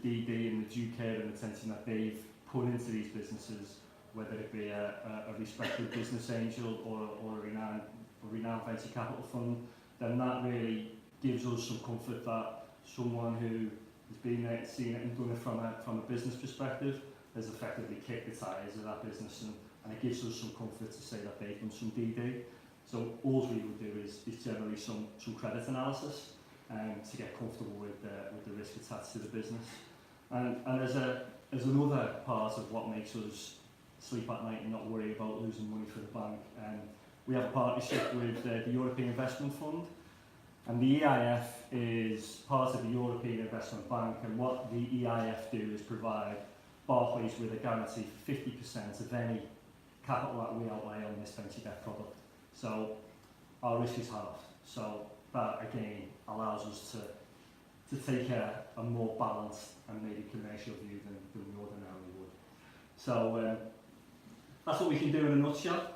DD and the due care and attention that they've put into these businesses, whether it be a respected business angel or a renowned venture capital fund, then that really gives us some comfort that someone who has been there, seen it and done it from a business perspective has effectively kicked the tires of that business, and it gives us some comfort to say that they've done some DD. So all we would do is generally some credit analysis to get comfortable with the risk attached to the business. And as another part of what makes us sleep at night and not worry about losing money for the bank, we have a partnership with the European Investment Fund, and the EIF is part of the European Investment Bank, and what the EIF do is provide Barclays with a guarantee for 50% of any capital that we outlay on this venture debt product. So our risk is halved. So that again allows us to take a more balanced and maybe commercial view than we ordinarily would. So that's what we can do in a nutshell.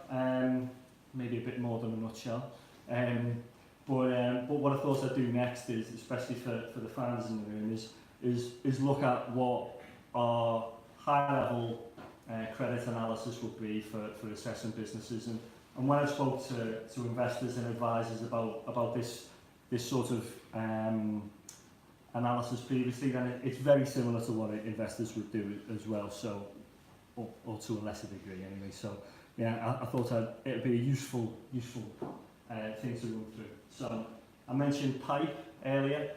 Maybe a bit more than a nutshell. But what I thought I'd do next is, especially for the fans in the room, is look at what our high-level credit analysis would be for assessing businesses. And when I spoke to investors and advisors about this sort of analysis previously, then it's very similar to what investors would do as well. So, or to a lesser degree anyway. So yeah, I thought it would be a useful thing to run through. So I mentioned PIPE earlier.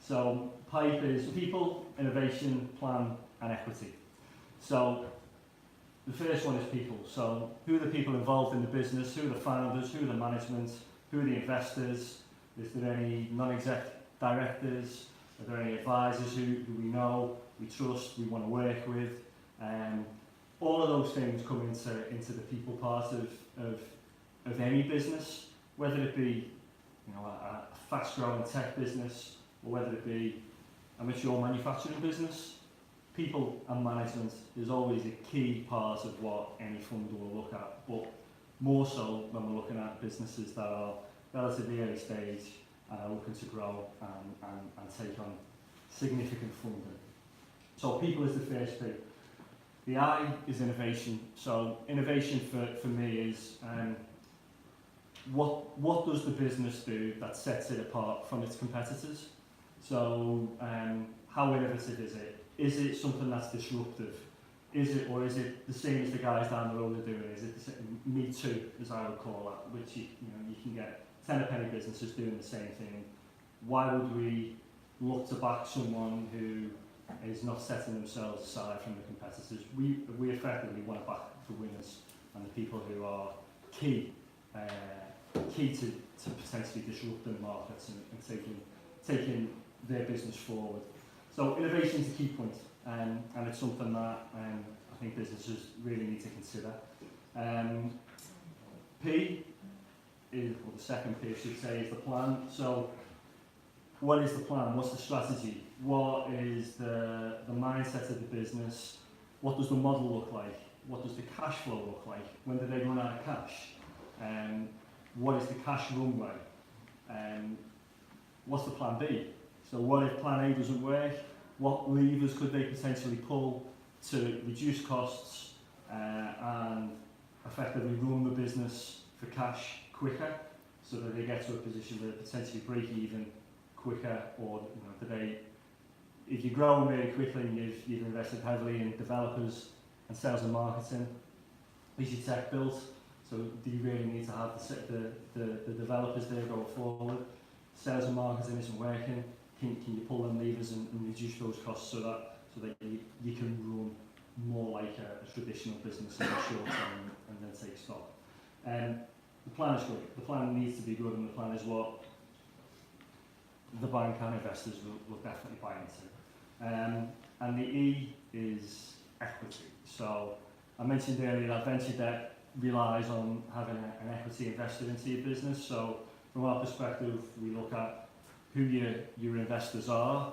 So PIPE is people, innovation, plan and equity. So the first one is people. So who are the people involved in the business? Who are the founders? Who are the management? Who are the investors? Is there any non-exec directors? Are there any advisors who we know, we trust, we want to work with? All of those things come into the people part of any business, whether it be a fast-growing tech business or whether it be a mature manufacturing business. People and management is always a key part of what any fund will look at, but more so when we're looking at businesses that are relatively early stage and are looking to grow and take on significant funding. So people is the first thing. The I is innovation. So innovation for me is what does the business do that sets it apart from its competitors? So how innovative is it? Is it something that's disruptive? Is it the same as the guys down the road are doing? Is it the same, me too, as I would call that, which you can get 10 a penny businesses doing the same thing. Why would we look to back someone who is not setting themselves aside from the competitors. We effectively want to back the winners and the people who are key to potentially disrupting markets and taking their business forward. So innovation is a key point, and it's something that I think businesses really need to consider. P is, or the second P I should say, is the plan. So what is the plan? What's the strategy? What is the mindset of the business? What does the model look like? What does the cash flow look like? When do they run out of cash? What is the cash runway? What's the plan B? So what if plan A doesn't work? What levers could they potentially pull to reduce costs and effectively run the business for cash quicker, so that they get to a position where they potentially break even quicker, or do they, if you're growing really quickly and you've invested heavily in developers and sales and marketing, is your tech built? So do you really need to have the developers there going forward? Sales and marketing isn't working. Can you pull them levers and reduce those costs so that you can run more like a traditional business in the short term and then take stock? The plan is good. The plan needs to be good, and the plan is what the bank and investors will definitely buy into. And the E is equity. So I mentioned earlier that venture debt relies on having an equity invested into your business. So from our perspective, we look at who your investors are,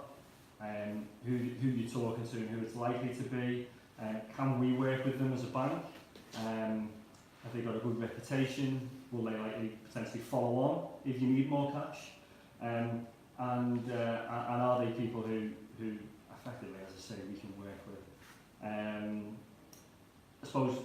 who you're talking to and who it's likely to be. Can we work with them as a bank? Have they got a good reputation? Will they likely potentially follow on if you need more cash? And are they people who effectively, as I say, we can work with? I suppose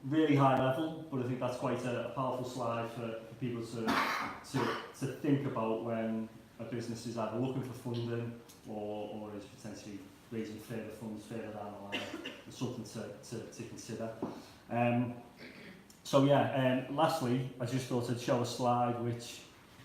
really high level, but I think that's quite a powerful slide for people to think about when a business is either looking for funding or is potentially raising further funds further down the line. It's something to consider. Lastly, I just thought I'd show a slide which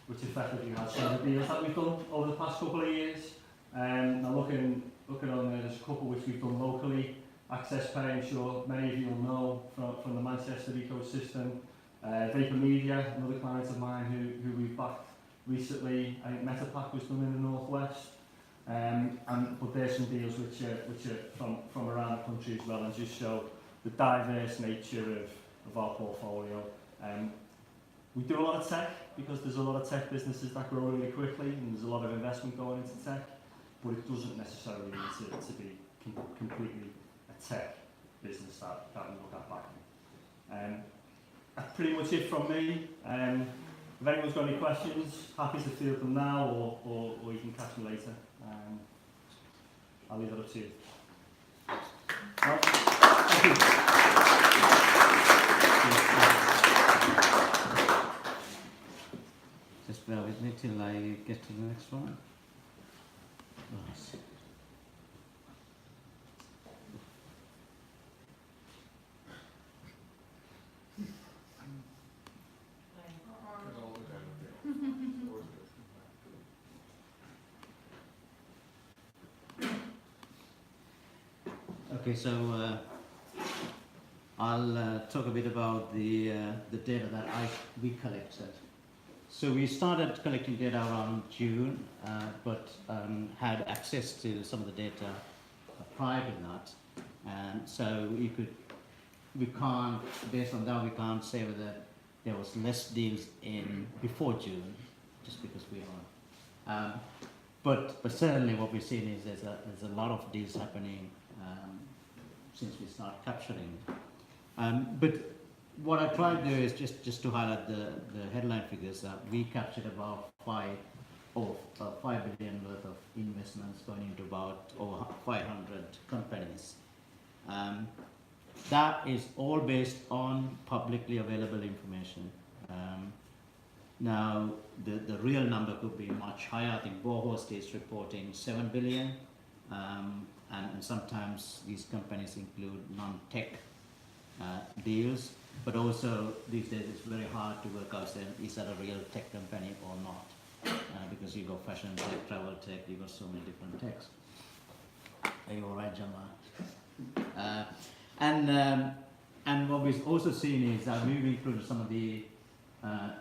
effectively has some of the deals that we've done over the past couple of years. Now looking on there, there's a couple which we've done locally. Access Pay, I'm sure many of you will know from the Manchester ecosystem. Vapor Media, another client of mine who we've backed recently. I think MetaPack was done in the Northwest. But there's some deals which are from around the country as well, and just show the diverse nature of our portfolio. We do a lot of tech because there's a lot of tech businesses that grow really quickly, and there's a lot of investment going into tech, but it doesn't necessarily need to be completely a tech business that we look at backing. That's pretty much it from me. If anyone's got any questions, happy to field them now, or you can catch me later. I'll leave it up to you. Well, thank you. Just bear with me till I get to the next one. Right. Okay, so I'll talk a bit about the data that we collected. So we started collecting data around June, but had access to some of the data prior to that, and so we can't, based on that, we can't say whether there was less deals in before June, just because we are. But certainly what we've seen is there's a lot of deals happening since we start capturing. But what I try to do is just to highlight the headline figures that we captured about 5 billion worth of investments going into about over 500 companies. That is all based on publicly available information. Now the real number could be much higher. I think Bohost is reporting 7 billion, and sometimes these companies include non-tech deals, but also these days it's very hard to work out is that a real tech company or not, because you got fashion tech, travel tech, you got so many different techs. Are you all right, Jamal? And what we've also seen is that we've included some of the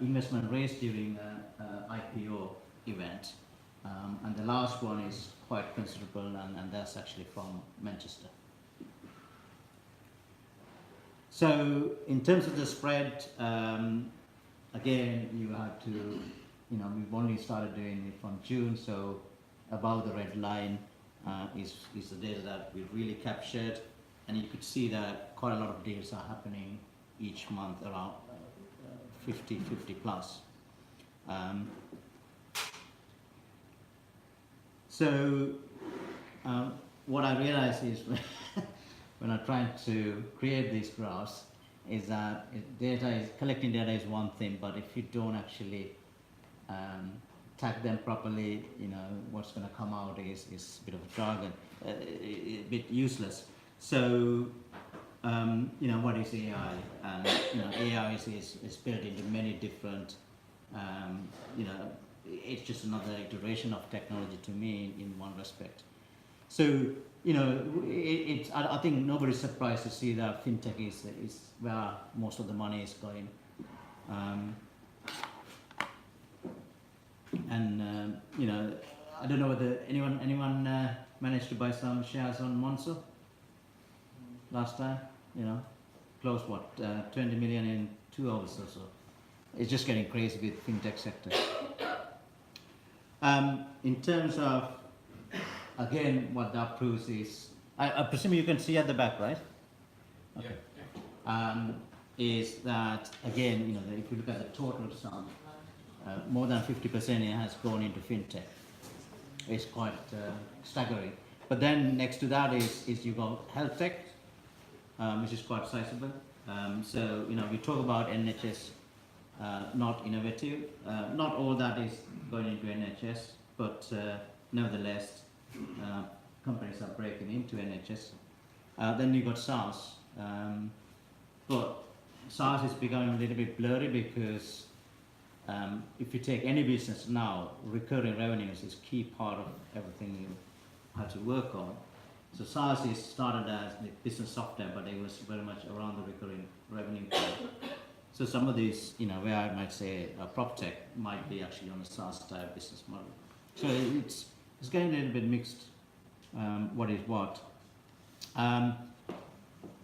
investment raised during IPO event. And the last one is quite considerable, and that's actually from Manchester. So in terms of the spread, again, you have to, you know, we've only started doing it from June, so above the red line is the data that we really captured, and you could see that quite a lot of deals are happening each month, around 50 plus. So what I realized is when I'm trying to create these graphs is that collecting data is one thing, but if you don't actually tag them properly, you know, what's going to come out is a bit of a jargon, a bit useless. So, you know, what is AI? And, you know, AI is built into many different, you know, it's just another iteration of technology to me in one respect. So, you know, I think nobody's surprised to see that fintech is where most of the money is going. You know, I don't know whether anyone managed to buy some shares on Monzo last time. You know, closed what 20 million in 2 hours or so. It's just getting crazy with fintech sector. In terms of, again, what that proves is, I presume you can see at the back, right? Okay. Yeah. Is that, again, you know, if you look at the total sum, more than 50% has gone into fintech. It's quite staggering. But then next to that is you got health tech, which is quite sizable. So, you know, we talk about NHS not innovative. Not all that is going into NHS, but nevertheless, companies are breaking into NHS. Then you got SaaS, but SaaS is becoming a little bit blurry because if you take any business now, recurring revenues is key part of everything you have to work on. So SaaS is started as the business software, but it was very much around the recurring revenue part. So some of these, you know, where I might say prop tech might be actually on a SaaS type business model. So it's getting a little bit mixed. What is what?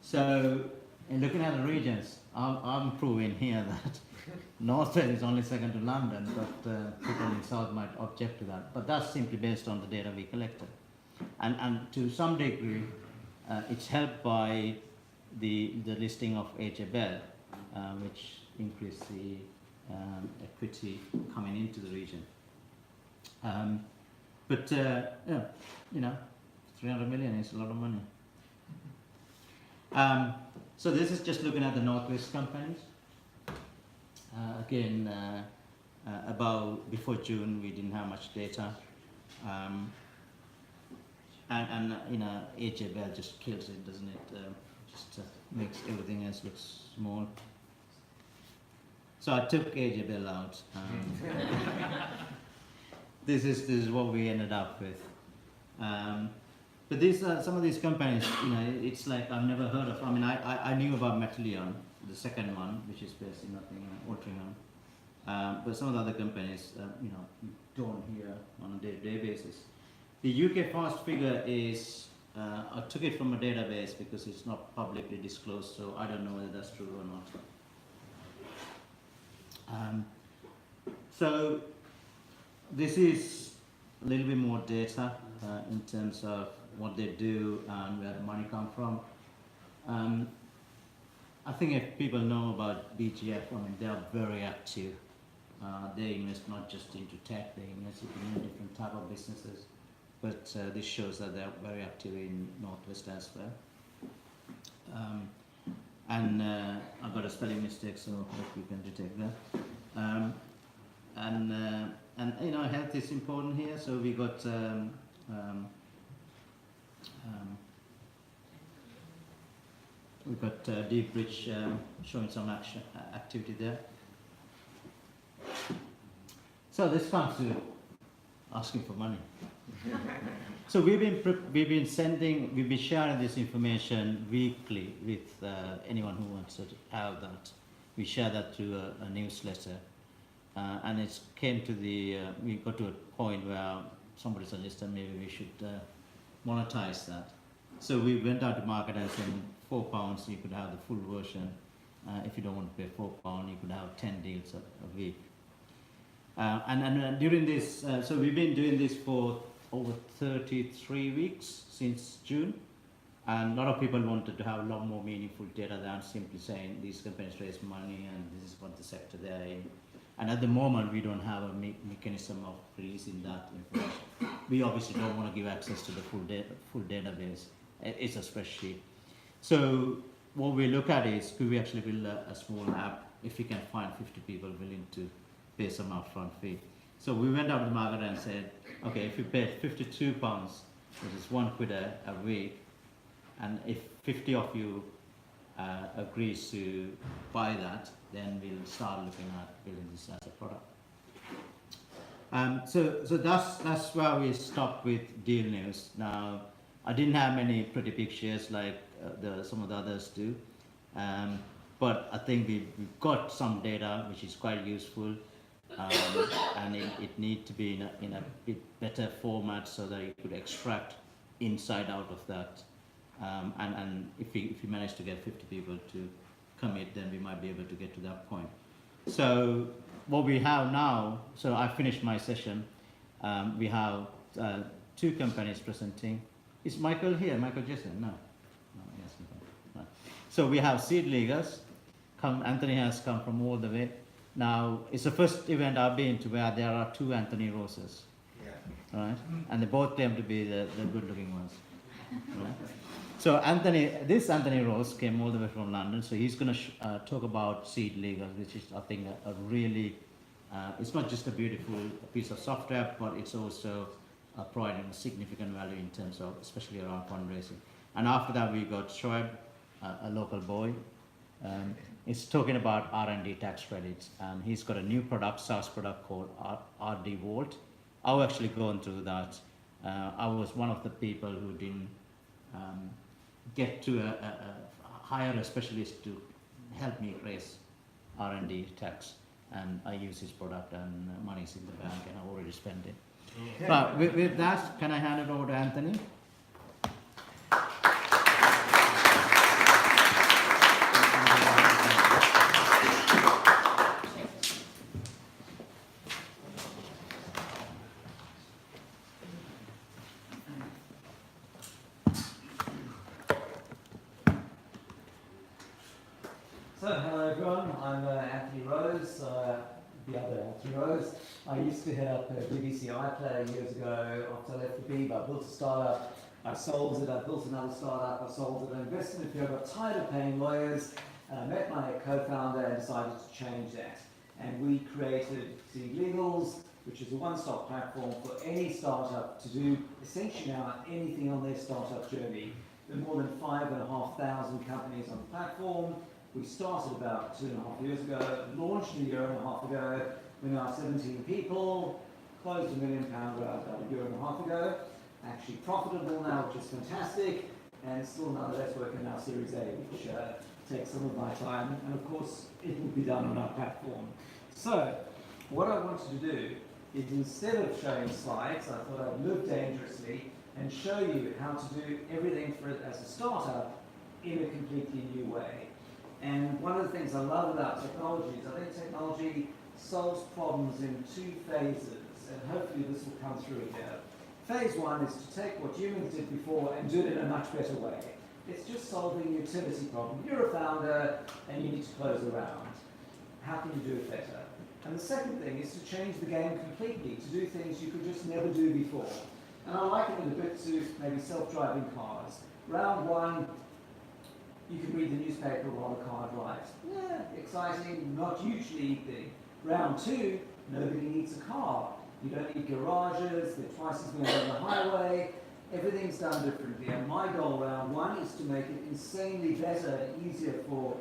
So in looking at the regions, I'm proving here that North Wales is only second to London, but people in South might object to that. But that's simply based on the data we collected. And to some degree, it's helped by the listing of AJ Bell, which increased the equity coming into the region. Yeah, you know, 300 million is a lot of money. So this is just looking at the Northwest companies. Again, before June, we didn't have much data. And you know, AJ Bell just kills it, doesn't it? Just makes everything else look small. So I took AJ Bell out. This is what we ended up with. But these are some of these companies. You know, it's like I've never heard of. I mean, I knew about Metallion, the second one, which is based in Altrincham. But some of the other companies, you know, you don't hear on a day-to-day basis. The UK fast figure is, I took it from a database because it's not publicly disclosed, so I don't know whether that's true or not. So this is a little bit more data in terms of what they do and where the money comes from. I think if people know about BGF, I mean, they are very active. They invest not just into tech, they invest in different type of businesses. But this shows that they're very active in Northwest as well. I've got a spelling mistake, so hope you can detect that. And you know, health is important here, so we got we've got Deep Bridge showing some activity there. So this comes to asking for money. So we've been sharing this information weekly with anyone who wants to have that. We share that through a newsletter, and it came to we got to a point where somebody suggested maybe we should monetize that. So we went out to market and said £4 you could have the full version. If you don't want to pay £4, you could have 10 deals a week. And during this, so we've been doing this for over 33 weeks since June, and a lot of people wanted to have a lot more meaningful data than simply saying these companies raise money and this is what the sector they're in. And at the moment, we don't have a mechanism of releasing that information. We obviously don't want to give access to the full database. It's a spreadsheet. So what we look at is, could we actually build a small app if we can find 50 people willing to pay some upfront fee. So we went out to the market and said, okay, if you pay £52, which is £1 a week, and if 50 of you agrees to buy that, then we'll start looking at building this as a product. So that's where we stopped with deal news. Now, I didn't have many pretty big shares like some of the others do, but I think we've got some data which is quite useful. And it needs to be in a bit better format so that you could extract insight out of that. And if we manage to get 50 people to commit, then we might be able to get to that point. So what we have now, so I finished my session. We have 2 companies presenting. Is Michael here? Michael Jason? No. Yes, no. So we have Seed Leaguers. Anthony has come from all the way. Now, it's the first event I've been to where there are 2 Anthony Roses, right? And they both claim to be the good-looking ones, right? So this Anthony Rose came all the way from London, so he's going to talk about Seed Leaguers, which is, I think, a really, it's not just a beautiful piece of software, but it's also providing a significant value in terms of, especially around fundraising. And after that, we got Shoaib, a local boy. He's talking about R&D tax credits, and he's got a new product, SaaS product called RD Vault. I've actually gone through that. I was one of the people who didn't get to hire a specialist to help me raise R&D tax, and I use his product, and money's in the bank, and I've already spent it. Okay. But with that, can I hand it over to Anthony? So, hello everyone, I'm Anthony Rose, the other Anthony Rose. I used to head up BBC iPlayer years ago. After I left the Beeb, I built a startup, I sold it, I built another startup, I sold it, I invested in a few, I got tired of paying lawyers, met my co-founder and decided to change that. And we created Seed Legals, which is a one-stop platform for any startup to do essentially now anything on their startup journey. There are more than 5,500 companies on the platform. We started about 2.5 years ago, launched a year and a half ago. We're now 17 people, closed £1 million round about a year and a half ago. Actually profitable now, which is fantastic, and still nonetheless working on our Series A, which takes some of my time, and of course it will be done on our platform. So, what I wanted to do is, instead of showing slides, I thought I'd live dangerously and show you how to do everything for it as a startup in a completely new way. And one of the things I love about technology is I think technology solves problems in 2 phases, and hopefully this will come through here. Phase 1 is to take what humans did before and do it in a much better way. It's just solving a utility problem. You're a founder and you need to close a round. How can you do it better? And the second thing is to change the game completely, to do things you could just never do before. And I liken it a bit to maybe self-driving cars. Round 1, you can read the newspaper while the car drives. Yeah, exciting, not hugely big. Round 2, nobody needs a car. You don't need garages, they're twice as many on the highway. Everything's done differently. And my goal round 1 is to make it insanely better and easier for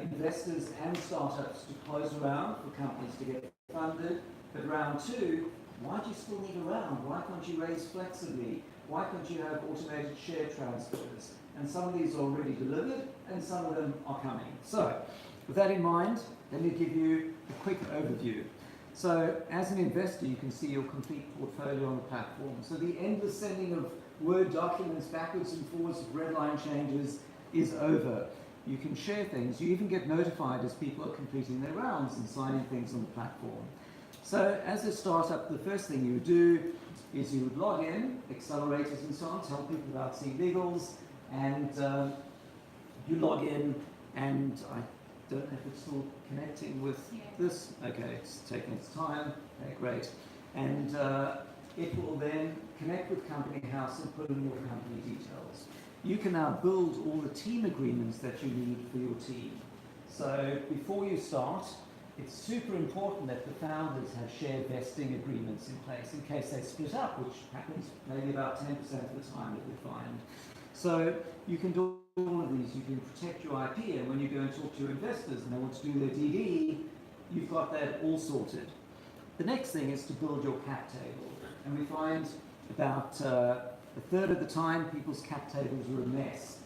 investors and startups to close a round, for companies to get funded. But round 2, Why do you still need a round? Why can't you raise flexibly? Why can't you have automated share transfers? And some of these are already delivered, and some of them are coming. So, with that in mind, let me give you a quick overview. So, as an investor, you can see your complete portfolio on the platform. So, the endless sending of Word documents backwards and forwards with red line changes is over. You can share things. You even get notified as people are completing their rounds and signing things on the platform. So, as a startup, the first thing you would do is you would log in, accelerators and so on, tell people about C-Legals, and you log in, and I don't know if it's still connecting with this. Okay, it's taking its time. Okay, great. And it will then connect with Company House and put in your company details. You can now build all the team agreements that you need for your team. So before you start, it's super important that the founders have shared vesting agreements in place in case they split up, which happens maybe about 10% of the time that we find. So you can do all of these. You can protect your IP, and when you go and talk to your investors and they want to do their DD, you've got that all sorted. The next thing is to build your cap table, and we find about a third of the time people's cap tables are a mess.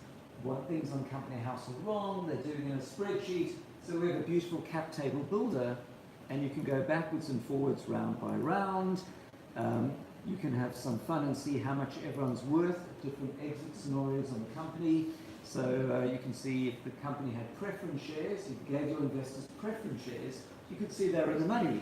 What things on Company House are wrong, they're doing in a spreadsheet. So we have a beautiful cap table builder, and you can go backwards and forwards round by round. You can have some fun and see how much everyone's worth at different exit scenarios on the company. So you can see if the company had preference shares, if you gave your investors preference shares, you could see they're in the money.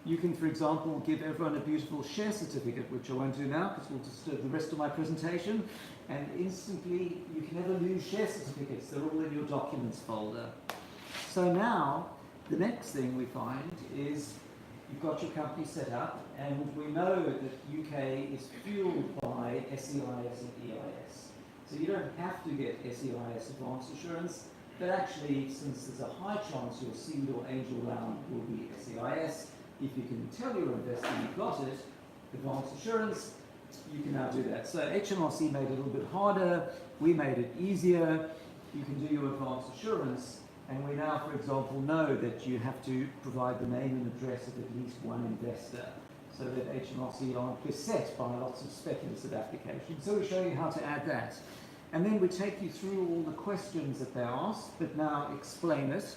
You can, for example, give everyone a beautiful share certificate, which I won't do now because we'll disturb the rest of my presentation. And instantly, you can never lose share certificates. They're all in your documents folder. So now, the next thing we find is you've got your company set up, and we know that UK is fueled by SEIS and EIS. So you don't have to get SEIS advance assurance, but actually, since there's a high chance your seed or angel round will be SEIS, if you can tell your investor you've got it, advance assurance, you can now do that. So HMRC made it a little bit harder, we made it easier. You can do your advance assurance, and we now, for example, know that you have to provide the name and address of at least one investor, so that HMRC aren't beset by lots of speculative applications. So we show you how to add that. And then we take you through all the questions that they ask, but now explain it.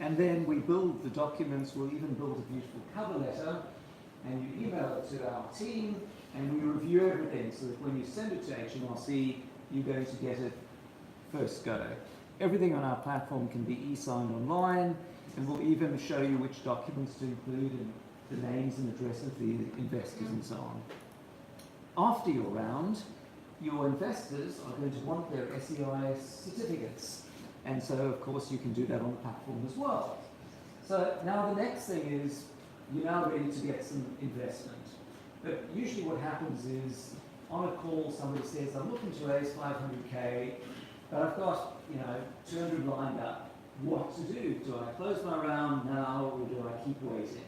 And then we build the documents. We'll even build a beautiful cover letter, and you email it to our team, and we review everything so that when you send it to HMRC, you're going to get it first go. Everything on our platform can be e-signed online, and we'll even show you which documents to include and the names and address of the investors and so on. After your round, your investors are going to want their SEIS certificates. And so, of course, you can do that on the platform as well. So now the next thing is you're now ready to get some investment. But usually what happens is on a call, somebody says, I'm looking to raise 500K, but I've got, 200 lined up. What to do? Do I close my round now, or do I keep waiting?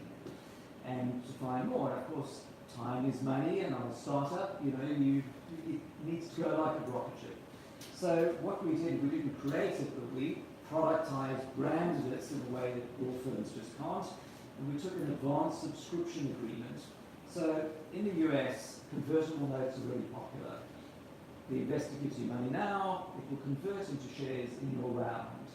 And to find more, and of course, time is money, and on a startup, it needs to go like a rocket ship. So what we did, we didn't create it, but we productized, branded it in a way that law firms just can't, and we took an advanced subscription agreement. So in the US, convertible notes are really popular. The investor gives you money now, it will convert into shares in your round.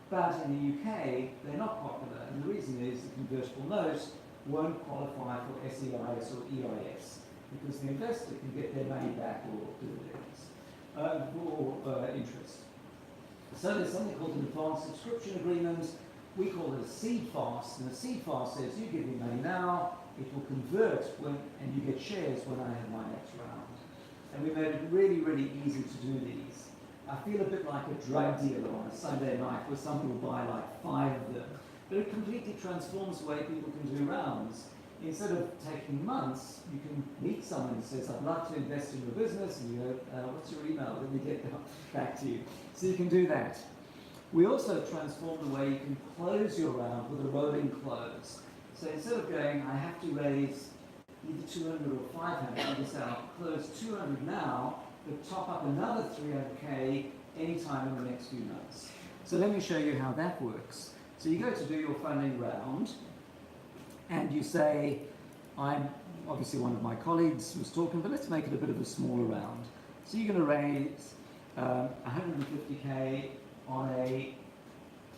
But in the UK, they're not popular, and the reason is the convertible note won't qualify for SEIS or EIS, because the investor can get their money back or dividends, or interest. So there's something called an advanced subscription agreement. We call it a seed fast, and a seed fast says you give me money now, it will convert and you get shares when I have my next round. And we made it really, really easy to do these. I feel a bit like a drug dealer on a Sunday night where somebody will buy like 5 of them. But it completely transforms the way people can do rounds. Instead of taking months, you can meet someone who says, I'd love to invest in your business, and you go, what's your email? Let me get back to you. So you can do that. We also transformed the way you can close your round with a rolling close. So instead of going, I have to raise either 200 or 500, you say, I'll close 200 now, but top up another 300K anytime in the next few months. So let me show you how that works. So you go to do your funding round, and you say, I'm obviously one of my colleagues was talking, but let's make it a bit of a smaller round. So you're going to raise 150k on a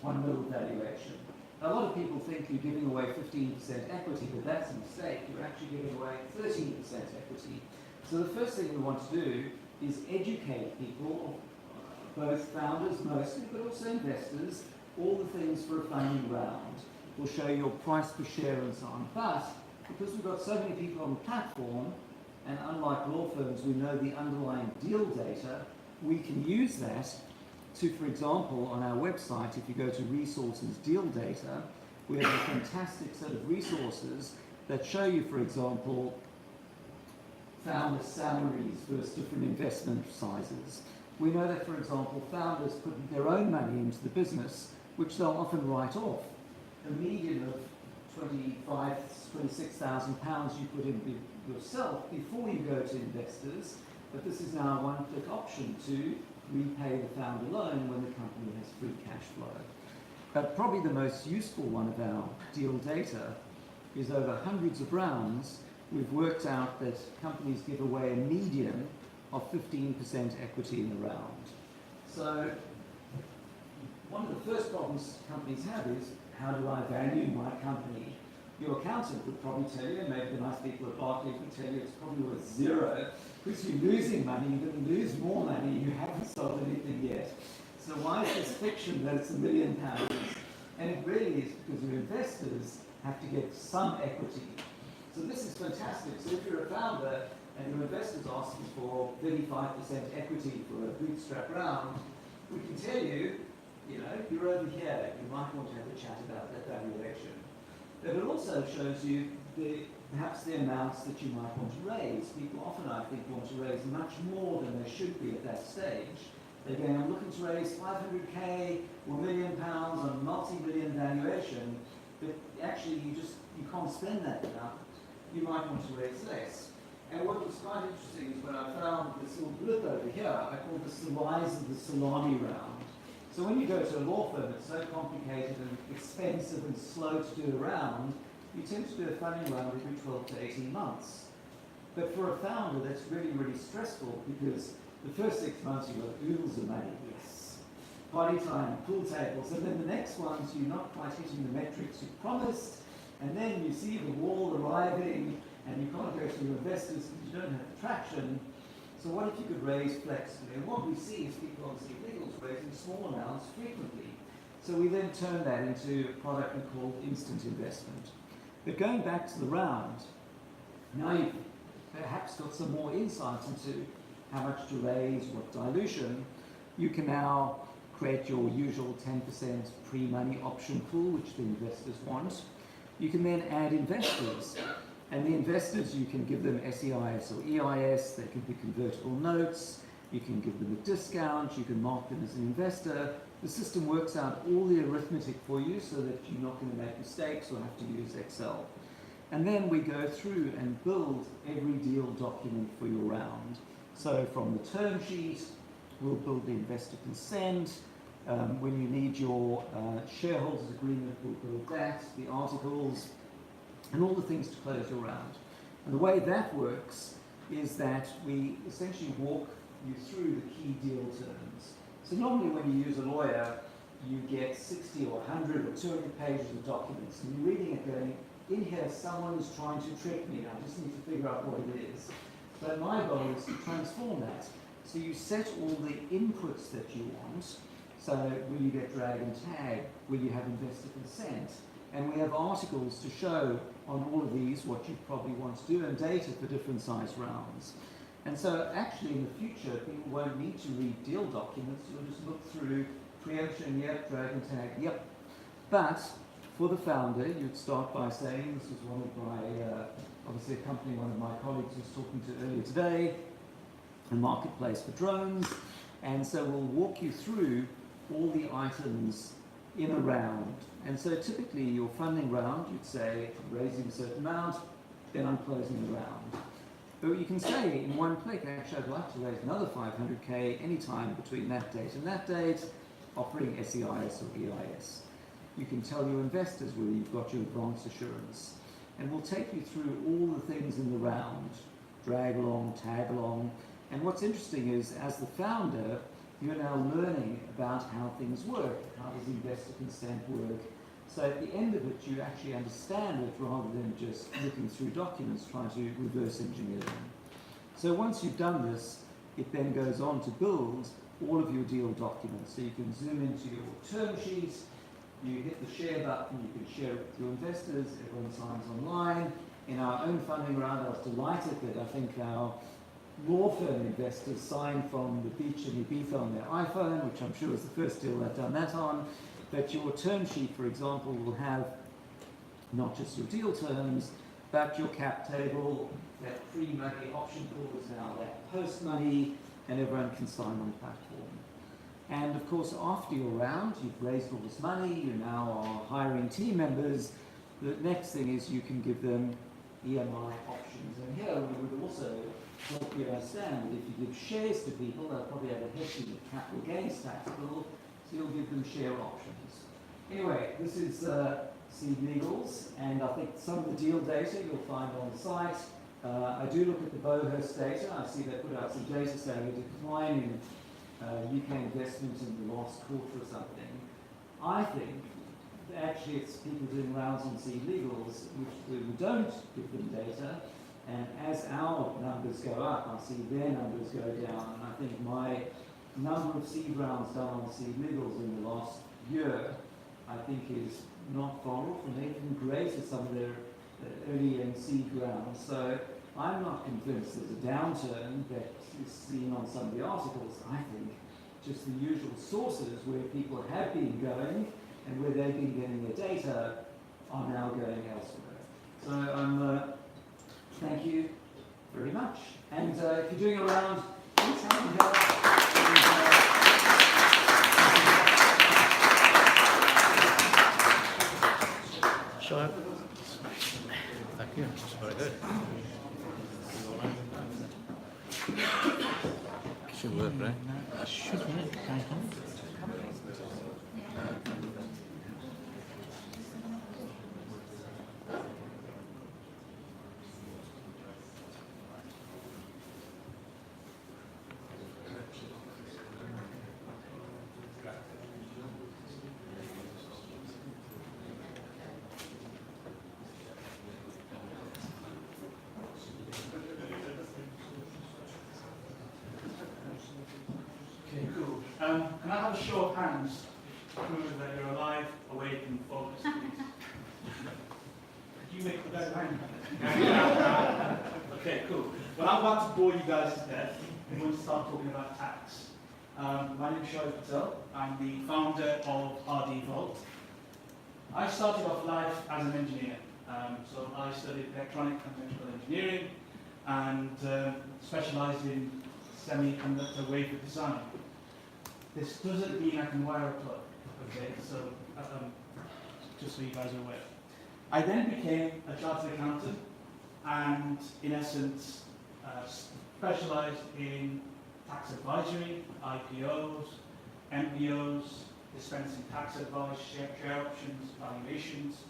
1 mil valuation. A lot of people think you're giving away 15% equity, but that's a mistake. You're actually giving away 13% equity. So the first thing we want to do is educate people, both founders mostly, but also investors, all the things for a funding round. We'll show you your price per share and so on. But because we've got so many people on the platform, and unlike law firms, we know the underlying deal data, we can use that to, for example, on our website, if you go to resources deal data, we have a fantastic set of resources that show you, for example, founder salaries versus different investment sizes. We know that, for example, founders put their own money into the business, which they'll often write off. A median of £25,000, £26,000 you put in yourself before you go to investors, but this is now a one-click option to repay the founder loan when the company has free cash flow. But probably the most useful one of our deal data is over hundreds of rounds. We've worked out that companies give away a median of 15% equity in the round. So one of the first problems companies have is, how do I value my company? Your accountant would probably tell you, and maybe the nice people at Barclays would tell you, it's probably worth zero. Because you're losing money, you're going to lose more money, you haven't sold anything yet. So why is this fiction that it's £1 million? And it really is because your investors have to get some equity. So this is fantastic. So if you're a founder and your investor's asking for 35% equity for a bootstrap round, we can tell you, you're over here, you might want to have a chat about that valuation. But it also shows you perhaps the amounts that you might want to raise. People often, I think, want to raise much more than they should be at that stage. They're going, I'm looking to raise 500k or £1 million on a multi-million valuation, but actually you can't spend that amount. You might want to raise less. And what was quite interesting is when I found this little blip over here, I call this the rise of the salami round. So when you go to a law firm, it's so complicated and expensive and slow to do a round, you tend to do a funding round every 12 to 18 months. But for a founder, that's really, really stressful because the first 6 months you've got oodles of money, yes. Party time, pool tables, and then the next ones you're not quite hitting the metrics you promised, and then you see the wall arriving, and you can't go to your investors because you don't have the traction. So what if you could raise flexibly? And what we see is people obviously legals raising small amounts frequently. So we then turn that into a product we call instant investment. But going back to the round, now you've perhaps got some more insight into how much to raise, what dilution. You can now create your usual 10% pre-money option pool, which the investors want. You can then add investors. And the investors, you can give them SEIS or EIS, they can be convertible notes, you can give them a discount, you can mark them as an investor. The system works out all the arithmetic for you so that you're not going to make mistakes or have to use Excel. And then we go through and build every deal document for your round. So from the term sheet, we'll build the investor consent. When you need your shareholders agreement, we'll build that, the articles, and all the things to close your round. And the way that works is that we essentially walk you through the key deal terms. So normally when you use a lawyer, you get 60 or 100 or 200 pages of documents, and you're reading it going, in here someone is trying to trick me, I just need to figure out what it is. But my goal is to transform that. So you set all the inputs that you want. So will you get drag and tag? Will you have investor consent? And we have articles to show on all of these what you probably want to do and data for different size rounds. And so actually in the future, people won't need to read deal documents. You'll just look through preemption, yep, drag and tag, yep. But for the founder, you'd start by saying, this is one of my, obviously a company one of my colleagues was talking to earlier today, a marketplace for drones. And so we'll walk you through all the items in a round. And so typically your funding round, you'd say, I'm raising a certain amount, then I'm closing the round. But you can say in one click, actually I'd like to raise another 500k anytime between that date and that date, offering SEIS or EIS. You can tell your investors whether you've got your advance assurance. and we'll take you through all the things in the round, drag along, tag along. And what's interesting is, as the founder, you're now learning about how things work. How does investor consent work? So at the end of it, you actually understand it rather than just looking through documents trying to reverse engineer them. So once you've done this, it then goes on to build all of your deal documents. So you can zoom into your term sheets, you hit the share button, you can share it with your investors, everyone signs online. In our own funding round, I was delighted that I think our law firm investors signed from the beach in Ibiza on their iPhone, which I'm sure is the first deal they've done that on. But your term sheet, for example, will have not just your deal terms, but your cap table, that pre-money option pool is now that post-money, and everyone can sign on the platform. And of course, after your round, you've raised all this money, you now are hiring team members. The next thing is you can give them EMI options. And here we would also help you understand that if you give shares to people, they'll probably have a hefty capital gains tax bill, so you'll give them share options. Anyway, this is Seed Legals, and I think some of the deal data you'll find on the site. I do look at the Bohurst data. I see they put out some data saying a decline in UK investment in the last quarter or something. I think that actually it's people doing rounds on Seed Legals which we don't give them data, and as our numbers go up, I see their numbers go down, and I think my number of seed rounds done on Seed Legals in the last year, I think is not far off, and even greater some of their early and seed rounds. So I'm not convinced there's a downturn that is seen on some of the articles. I think just the usual sources where people have been going and where they've been getting their data are now going elsewhere. So thank you very much. And if you're doing a round, please have me help. Sure. Thank you. That's very good. Should work, right? Should work. Okay, cool. Can I have a show of hands to prove that you're alive, awake, and focused, please? Could you make the better hand? Okay, cool. Well, I'm about to bore you guys to death. I'm going to start talking about tax. My name is Shoaib Patel. I'm the founder of RD Vault. I started off life as an engineer. So I studied electronic and electrical engineering and specialized in semiconductor wafer design. This doesn't mean I can wire a plug, okay? So, just so you guys are aware. I then became a chartered accountant and, in essence, specialized in tax advisory, IPOs, MBOs, dispensing tax advice, share options, valuations,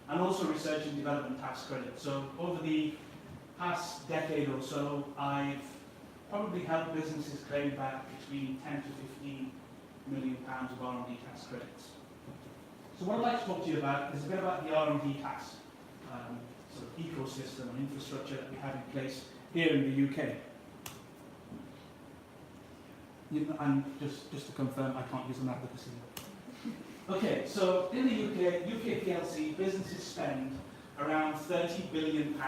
and also research and development tax credits. So, over the past decade or so, I've probably helped businesses claim back between 10 to 15 million pounds of R&D tax credits. So what I'd like to talk to you about is a bit about the R&D tax sort of ecosystem and infrastructure that we have in place here in the UK. And just to confirm, I can't use an advocacy. Okay, so in the UK PLC, businesses spend around £30 billion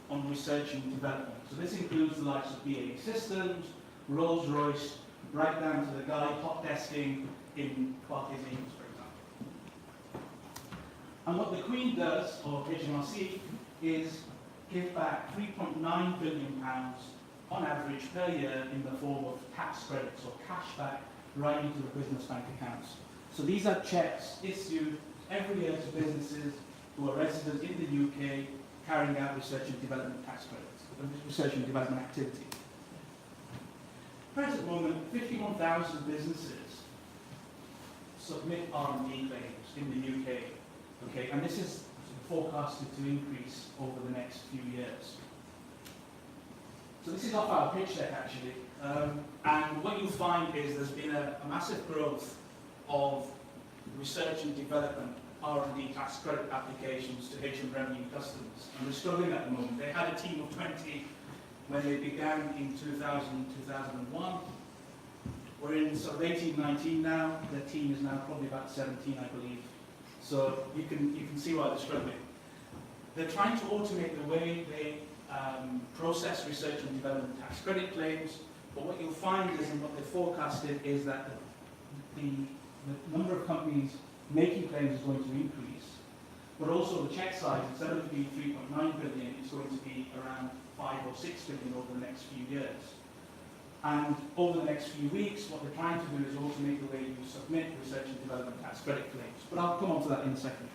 on research and development. So this includes the likes of BAE Systems, Rolls-Royce, right down to the guy hot desking in Barclays Eagles, for example. And what the Queen does, or HMRC, is give back £3.9 billion on average per year in the form of tax credits or cash back right into the business bank accounts. So these are checks issued every year to businesses who are resident in the UK carrying out research and development tax credits, research and development activity. At the present moment, 51,000 businesses submit R&D claims in the UK. Okay, and this is forecasted to increase over the next few years. So this is off our pitch deck actually, and what you'll find is there's been a massive growth of research and development R&D tax credit applications to HM revenue customers, and they're struggling at the moment. They had a team of 20 when they began in 2001. We're in sort of 18, 19 now. Their team is now probably about 17, I believe. So you can see why they're struggling. They're trying to automate the way they process research and development tax credit claims, but what you'll find is, and what they forecasted, is that the number of companies making claims is going to increase, but also the check size, instead of being 3.9 billion, it's going to be around 5 or 6 billion over the next few years. And over the next few weeks, what they're trying to do is automate the way you submit research and development tax credit claims. But I'll come on to that in a second.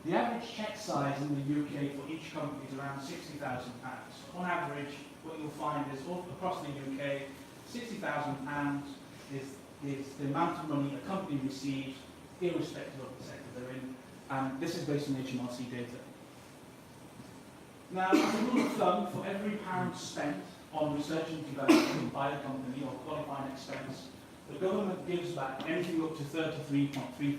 The average check size in the UK for each company is around £60,000. On average, what you'll find is all across the UK, £60,000 is the amount of money a company receives, irrespective of the sector they're in, and this is based on HMRC data. Now, as a rule of thumb, for every pound spent on research and development by a company or qualifying expense, the government gives back anything up to 33.35 pence,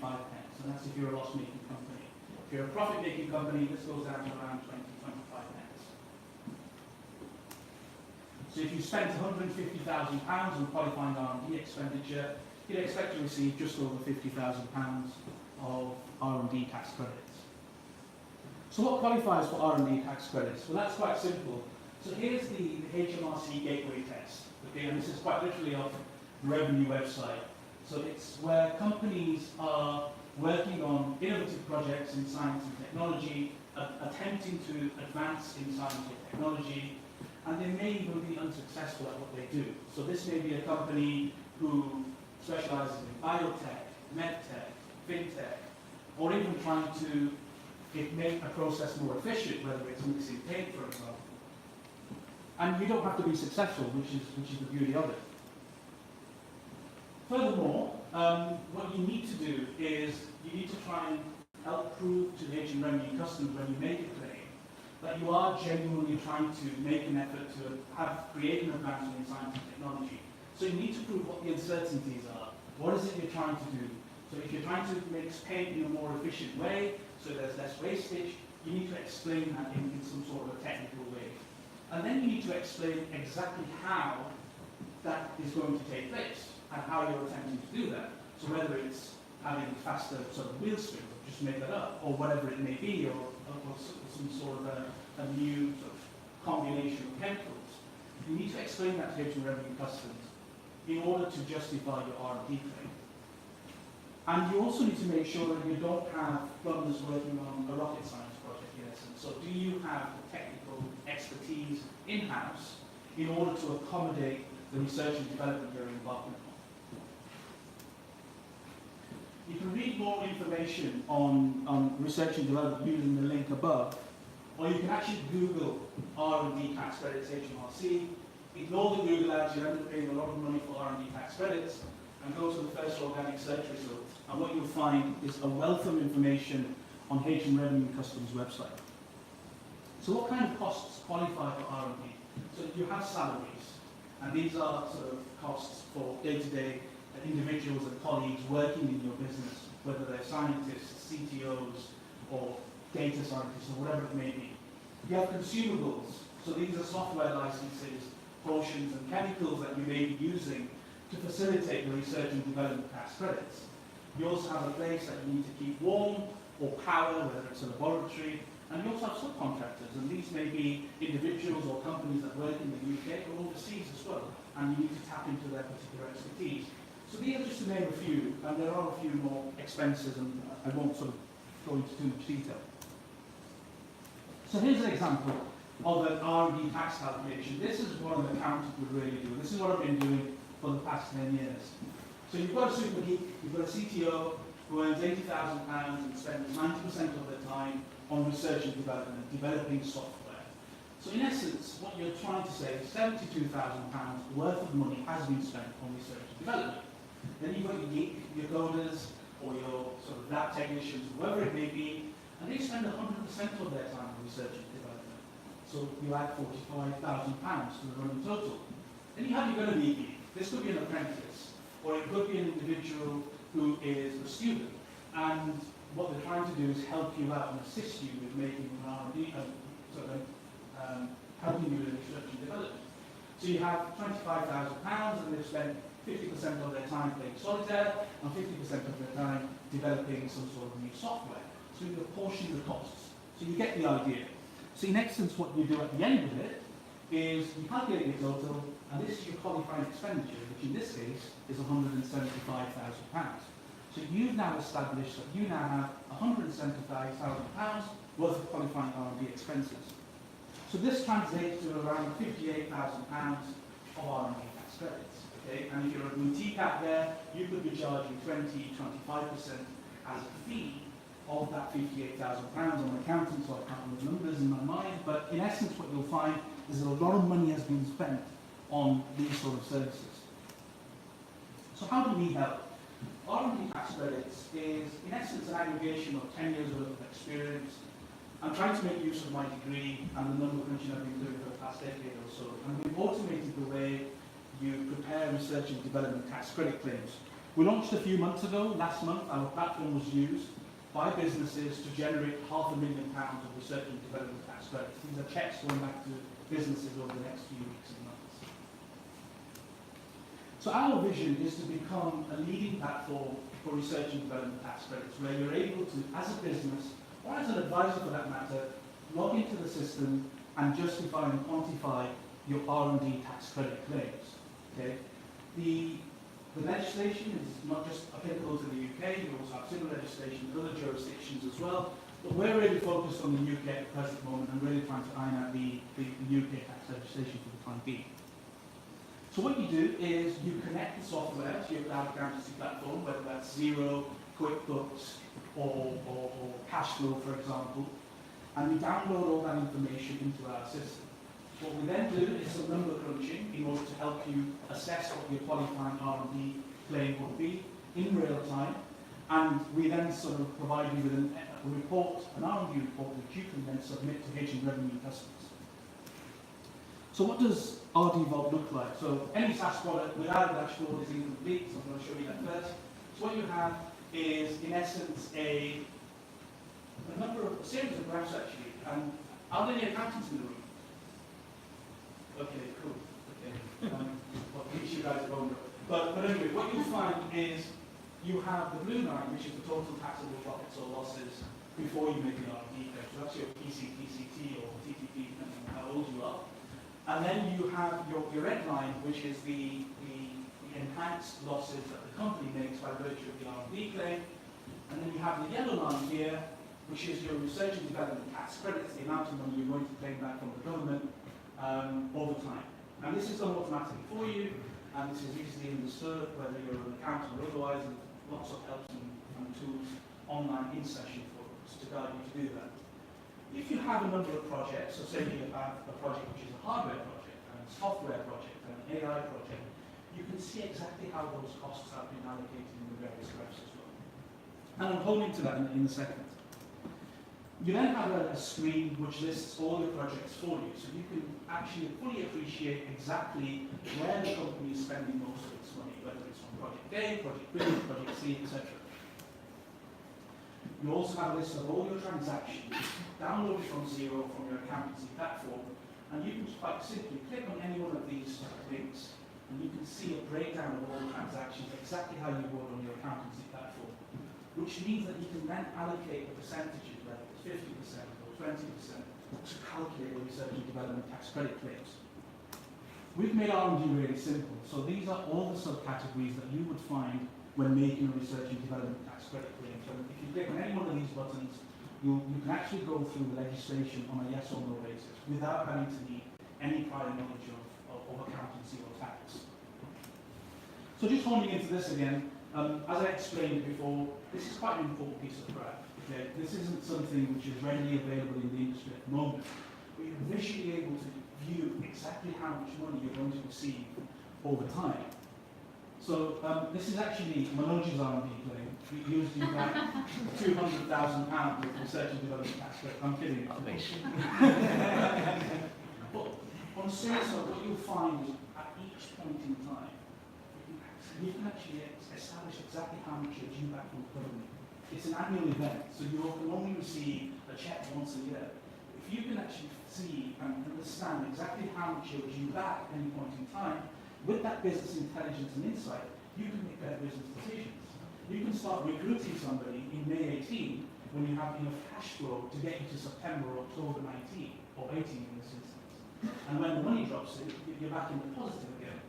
and that's if you're a loss-making company. If you're a profit-making company, this goes down to around 20-25 pence. So if you spent £150,000 on qualifying R&D expenditure, you'd expect to receive just over £50,000 of R&D tax credits. So what qualifies for R&D tax credits? Well, that's quite simple. So here's the HMRC gateway test, okay, and this is quite literally off the revenue website. So it's where companies are working on innovative projects in science and technology, attempting to advance in science or technology, and they may even be unsuccessful at what they do. So this may be a company who specializes in biotech, medtech, fintech, or even trying to make a process more efficient, whether it's mixing paint, for example. And you don't have to be successful, which is the beauty of it. Furthermore, what you need to do is you need to try and help prove to the HM revenue customers when you make a claim that you are genuinely trying to make an effort to create an advancement in science and technology. So you need to prove what the uncertainties are. What is it you're trying to do? So if you're trying to mix paint in a more efficient way, so there's less wastage, you need to explain that in some sort of a technical way. And then you need to explain exactly how that is going to take place and how you're attempting to do that. So whether it's having faster sort of wheel spin, just make that up, or whatever it may be, or some sort of a new sort of combination of chemicals. You need to explain that to HM revenue customers in order to justify your R&D claim. And you also need to make sure that you don't have plumbers working on a rocket science project, in essence. So do you have the technical expertise in-house in order to accommodate the research and development you're involved in? You can read more information on research and development using the link above, or you can actually Google R&D tax credits HMRC. Ignore the Google ads, you end up paying a lot of money for R&D tax credits, and go to the first organic search result. And what you'll find is a wealth of information on HM Revenue Customs website. So what kind of costs qualify for R&D? So you have salaries, and these are sort of costs for day-to-day individuals and colleagues working in your business, whether they're scientists, CTOs, or data scientists, or whatever it may be. You have consumables, so these are software licenses, potions, and chemicals that you may be using to facilitate the research and development tax credits. You also have a place that you need to keep warm, or power, whether it's a laboratory, and you also have subcontractors, and these may be individuals or companies that work in the UK or overseas as well, and you need to tap into their particular expertise. So these are just to name a few, and there are a few more expenses, and I won't sort of go into too much detail. So here's an example of an R&D tax calculation. This is what an accountant would really do. This is what I've been doing for the past 10 years. So you've got a super geek, you've got a CTO who earns £80,000 and spends 90% of their time on research and development, developing software. So in essence, what you're trying to say is £72,000 worth of money has been spent on research and development. Then you've got your geek, your coders, or your sort of lab technicians, whoever it may be, and they spend 100% of their time on research and development. So you add £45,000 to the running total. Then you have your going to be. This could be an apprentice, or it could be an individual who is a student, and what they're trying to do is help you out and assist you with making an R&D, helping you with research and development. So you have £25,000 and they've spent 50% of their time playing solitaire and 50% of their time developing some sort of new software. So you apportion the costs. So you get the idea. So in essence, what you do at the end of it is you calculate your total, and this is your qualifying expenditure, which in this case is £175,000. So you've now established that you now have £175,000 worth of qualifying R&D expenses. So this translates to around £58,000 of R&D tax credits. Okay? And if you're a boutique out there, you could be charging 20-25% as a fee of that £58,000. I'm an accountant, so I can't remember the numbers in my mind, but in essence what you'll find is that a lot of money has been spent on these sort of services. So how do we help? R&D tax credits is in essence an aggregation of 10 years worth of experience. I'm trying to make use of my degree and the number crunching I've been doing for the past decade or so, and we've automated the way you prepare research and development tax credit claims. We launched a few months ago. Last month our platform was used by businesses to generate £500,000 of research and development tax credits. These are checks going back to businesses over the next few weeks and months. So our vision is to become a leading platform for research and development tax credits, where you're able to, as a business, or as an advisor for that matter, log into the system and justify and quantify your R&D tax credit claims. Okay? The legislation is not just applicable to the UK, you also have similar legislation in other jurisdictions as well, but we're really focused on the UK at the present moment and really trying to iron out the UK tax legislation for the time being. So what you do is you connect the software to your cloud accountancy platform, whether that's Xero, QuickBooks, or Cashflow, for example, and we download all that information into our system. What we then do is some number crunching in order to help you assess what your qualifying R&D claim would be in real time, and we then sort of provide you with a report, an R&D report, which you can then submit to H and Revenue customers. So what does RD Vault look like? So any SaaS product without a dashboard is incomplete, so I'm going to show you that first. So what you have is, in essence, a series of graphs actually. And are there any accountants in the room? Okay, cool. Okay. Well, at least you guys are wrong. But anyway, what you'll find is you have the blue line, which is the total taxable profits or losses before you make the R&D claim. So that's your PCT or TTP, depending on how old you are. And then you have your red line, which is the enhanced losses that the company makes by virtue of the R&D claim. And then you have the yellow line here, which is your research and development tax credits, the amount of money you're going to claim back from the government over time. And this is done automatically for you, and this is easily understood, whether you're an accountant or otherwise, and lots of helps and tools online in session for us to guide you to do that. If you have a number of projects, so say you have a project which is a hardware project, and a software project, and an AI project, you can see exactly how those costs have been allocated in the various graphs as well. And I'm holding to that in a second. You then have a screen which lists all your projects for you, so you can actually fully appreciate exactly where the company is spending most of its money, whether it's on project A, project B, project C, etc. You also have a list of all your transactions downloaded from Xero from your accountancy platform, and you can quite simply click on any one of these links, and you can see a breakdown of all the transactions exactly how you would on your accountancy platform, which means that you can then allocate the percentages, whether it's 50% or 20%, to calculate the research and development tax credit claims. We've made R&D really simple, so these are all the subcategories that you would find when making a research and development tax credit claim. So if you click on any one of these buttons, you can actually go through the legislation on a yes or no basis without having to need any prior knowledge of accountancy or tax. So just honing into this again, as I explained before, this is quite an important piece of crap. Okay? This isn't something which is readily available in the industry at the moment, but you're visually able to view exactly how much money you're going to receive over time. So this is actually Manoj's R&D claim. He was due back £200,000 with research and development tax credit. I'm kidding. But on a serious note, what you'll find is at each point in time, you can actually establish exactly how much you're due back from the government. It's an annual event, so you can only receive a check once a year. If you can actually see and understand exactly how much you're due back at any point in time, with that business intelligence and insight, you can make better business decisions. You can start recruiting somebody in May 18 when you have enough cash flow to get you to September or October 19, or 18 in this instance. And when the money drops in, you're back in the positive again.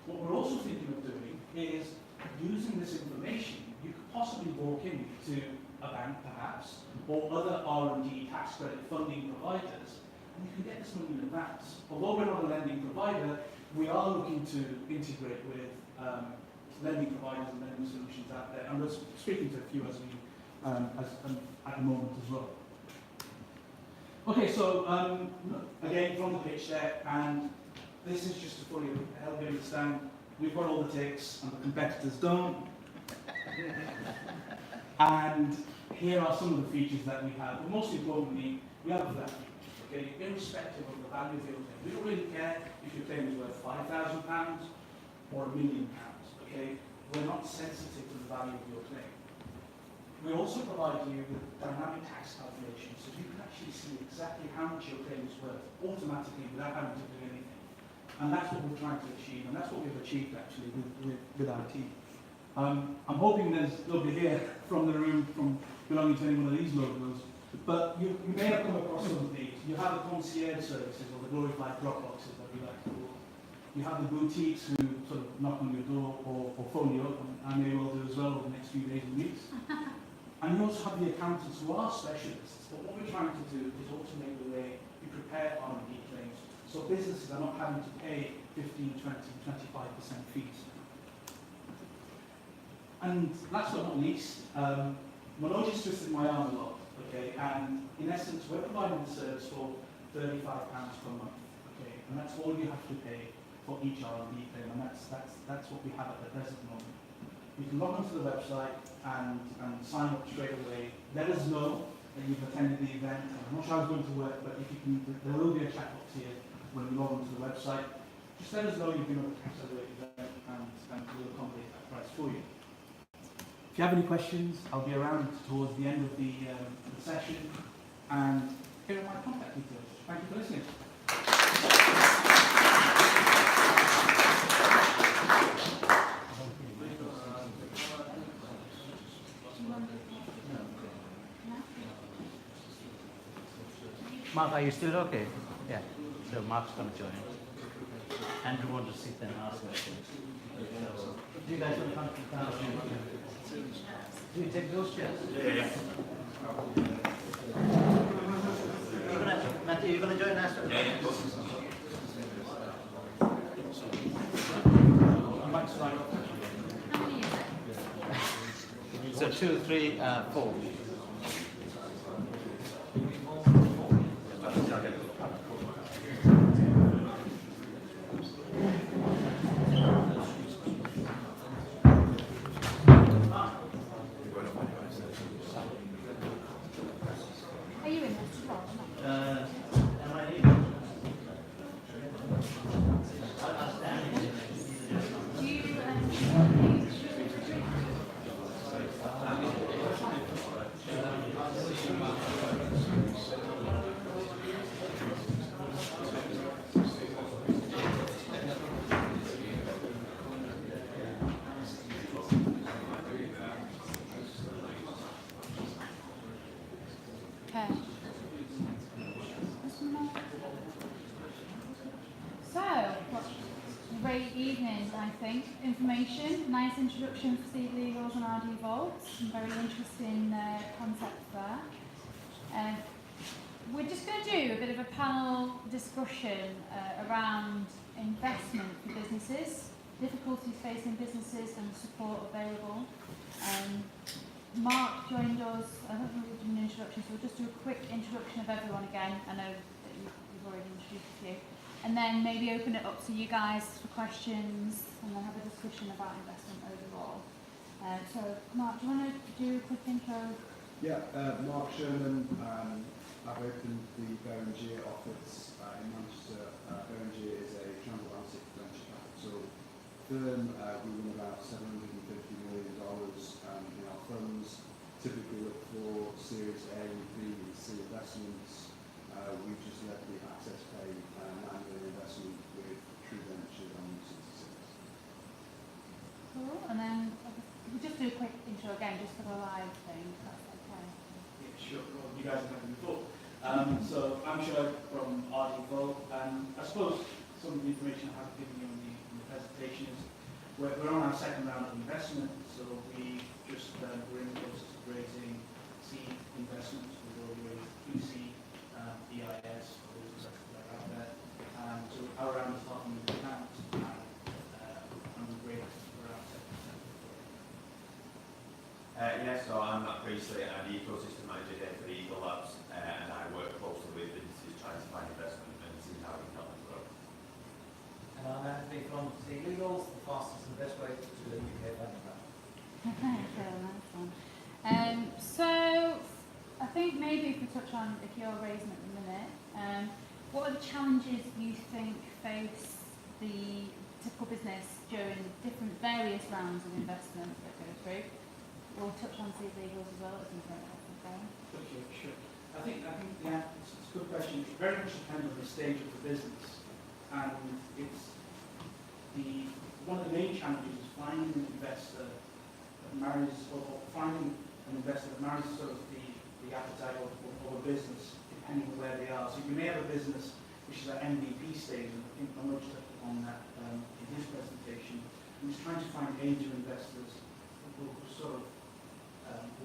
What we're also thinking of doing is using this information. You could possibly walk into a bank perhaps, or other R&D tax credit funding providers, and you can get this money in advance. Although we're not a lending provider, we are looking to integrate with lending providers and lending solutions out there, and we're speaking to a few as we at the moment as well. Okay, so again from the pitch deck, and this is just to fully help you understand, we've got all the ticks and the competitors don't. And here are some of the features that we have, but most importantly, we have a flat fee. Okay, irrespective of the value of your claim. We don't really care if your claim is worth £5,000 or £1 million. Okay, we're not sensitive to the value of your claim. We also provide you with dynamic tax calculations, so you can actually see exactly how much your claim is worth automatically without having to do anything. And that's what we're trying to achieve, and that's what we've achieved actually with our team. I'm hoping there's nobody here from the room from belonging to any one of these logos, but you may have come across some of these. You have the concierge services, or the glorified drop boxes that we like to call. You have the boutiques who sort of knock on your door or phone you up, and I may well do as well over the next few days and weeks. And you also have the accountants who are specialists, but what we're trying to do is automate the way you prepare R&D claims, so businesses are not having to pay 15, 20, 25% fees. And last but not least, Manoj has twisted my arm a lot, okay, and in essence, we're providing the service for £35 per month, okay, and that's all you have to pay for each R&D claim, and that's what we have at the present moment. You can log onto the website and sign up straight away. Let us know that you've attended the event. I'm not sure how it's going to work, but if you can, there will be a chat box here when you log onto the website. Just let us know you've been on the Techcelerate event, and we'll accommodate that price for you. If you have any questions, I'll be around towards the end of the session, and here are my contact details. Thank you for listening. Mark, are you still okay? Yeah. So Mark's going to join. Andrew wants to sit and ask questions. Do you guys want to come to the Do you take those chairs? Yeah. Matthew, you're going to join us? Yeah. How many is it? So 2, 3, 4. Are you in this as well? Am I here? Do you Okay. So, what great evening, I think. Information, nice introduction for Steve Legals and RD Vaults. Some very interesting concepts there. We're just going to do a bit of a panel discussion around investment for businesses, difficulties facing businesses and support available. Mark joined us, I don't know if we've done an introduction, so we'll just do a quick introduction of everyone again. I know that you've already introduced a few. and then maybe open it up to you guys for questions, and then have a discussion about investment overall. So, Mark, do you want to do a quick intro? Yeah, Mark Sherman. I've opened the Berengier office in Manchester. Berengier is a transatlantic venture capital firm. We run about $750 million in our funds. Typically look for Series A, B, and C investments. We've just led the Access Pay annual investment with True Ventures on 66. Cool, and then we'll just do a quick intro again, just for the live thing, if that's okay. Yeah, sure. Well, you guys have met me before. So I'm Shoaib from RD4. I suppose some of the information I have given you in the presentation is we're on our second round of investment. So we just we're in the process of raising seed investments. We've already raised QC, EIS, all those that are out there. So our round is £500,000, and we've raised around 7%. Yes, so I'm Matt Priestley. I'm the ecosystem manager here for the Eagle Labs, and I work closely with businesses trying to find investment and see how we can help them grow. And I'm Anthony from Sea Legals, the fastest and best way to the UK funding round. Nice one. So, I think maybe if we touch on, if you're raising at the minute, what are the challenges you think face the typical business during different various rounds of investment that go through? We'll touch on Sea Legals as well at some point. Okay, sure. I think yeah, it's a good question. It very much depends on the stage of the business, and it's one of the main challenges is finding an investor that marries, or finding an investor that marries sort of the appetite of a business, depending on where they are. So you may have a business which is at MVP stage, and I think Ahmed touched on that in his presentation. And he's trying to find angel investors who sort of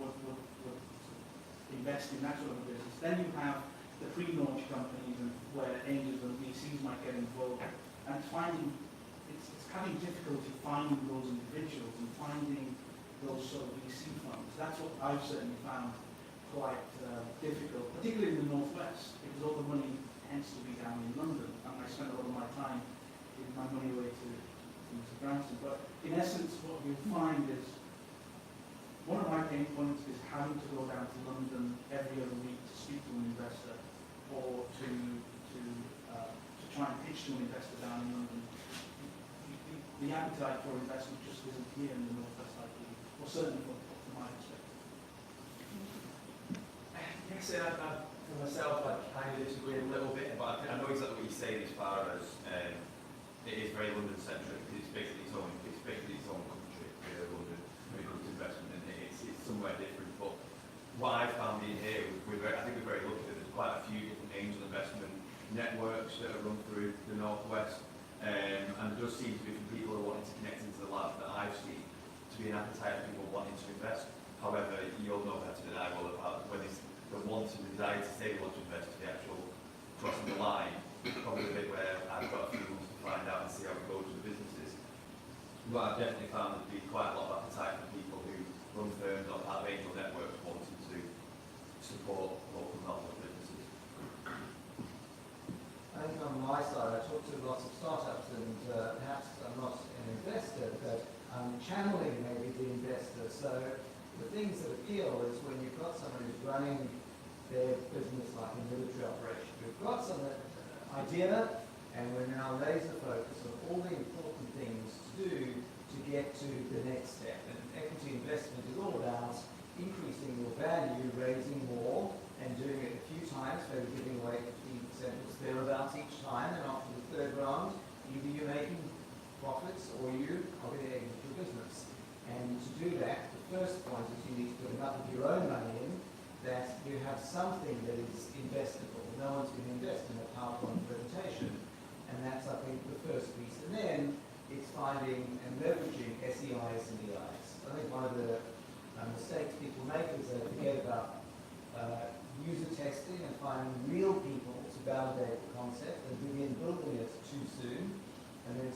would invest in that sort of a business. Then you have the pre-launch companies and where angels and VCs might get involved, and it's having difficulty finding those individuals and finding those sort of VC funds. That's what I've certainly found quite difficult, particularly in the Northwest, because all the money tends to be down in London, and I spend a lot of my time giving my money away to Granson. But in essence, what you'll find is one of my pain points is having to go down to London every other week to speak to an investor, or to try and pitch to an investor down in London. The appetite for investment just isn't here in the Northwest, I believe, or certainly from my perspective. Yes, for myself, I kind of disagree a little bit, but I know exactly what you're saying as far as it is very London-centric. It's basically its own country, London, when it comes to investment, and it's somewhere different. But what I found in here, I think we're very lucky that there's quite a few different angel investment networks that are run through the Northwest, and there does seem to be from people who are wanting to connect into the lab that I've seen to be an appetite of people wanting to invest. However, you'll know better than I will about when it's the want and desire to say they want to invest to the actual crossing the line. Probably the bit where I've got a few months to find out and see how it goes with the businesses. But I've definitely found there's been quite a lot of appetite for people who run firms or have angel networks wanting to support local non-profit businesses. I think on my side, I talk to lots of startups, and perhaps I'm not an investor, but I'm channeling maybe the investor. So the things that appeal is when you've got someone who's running their business like a military operation. We've got some idea, and we're now laser focused on all the important things to do to get to the next step. And equity investment is all about increasing your value, raising more, and doing it a few times, maybe giving away 15% or thereabouts each time. And after the third round, either you're making profits or you are going to exit your business. And to do that, the first point is you need to put enough of your own money in that you have something that is investable. No one's going to invest in a PowerPoint presentation. And that's, I think, the first piece. And then it's finding and leveraging SEIs and EIs. I think one of the mistakes people make is they forget about user testing and finding real people to validate the concept, and begin building it too soon, and then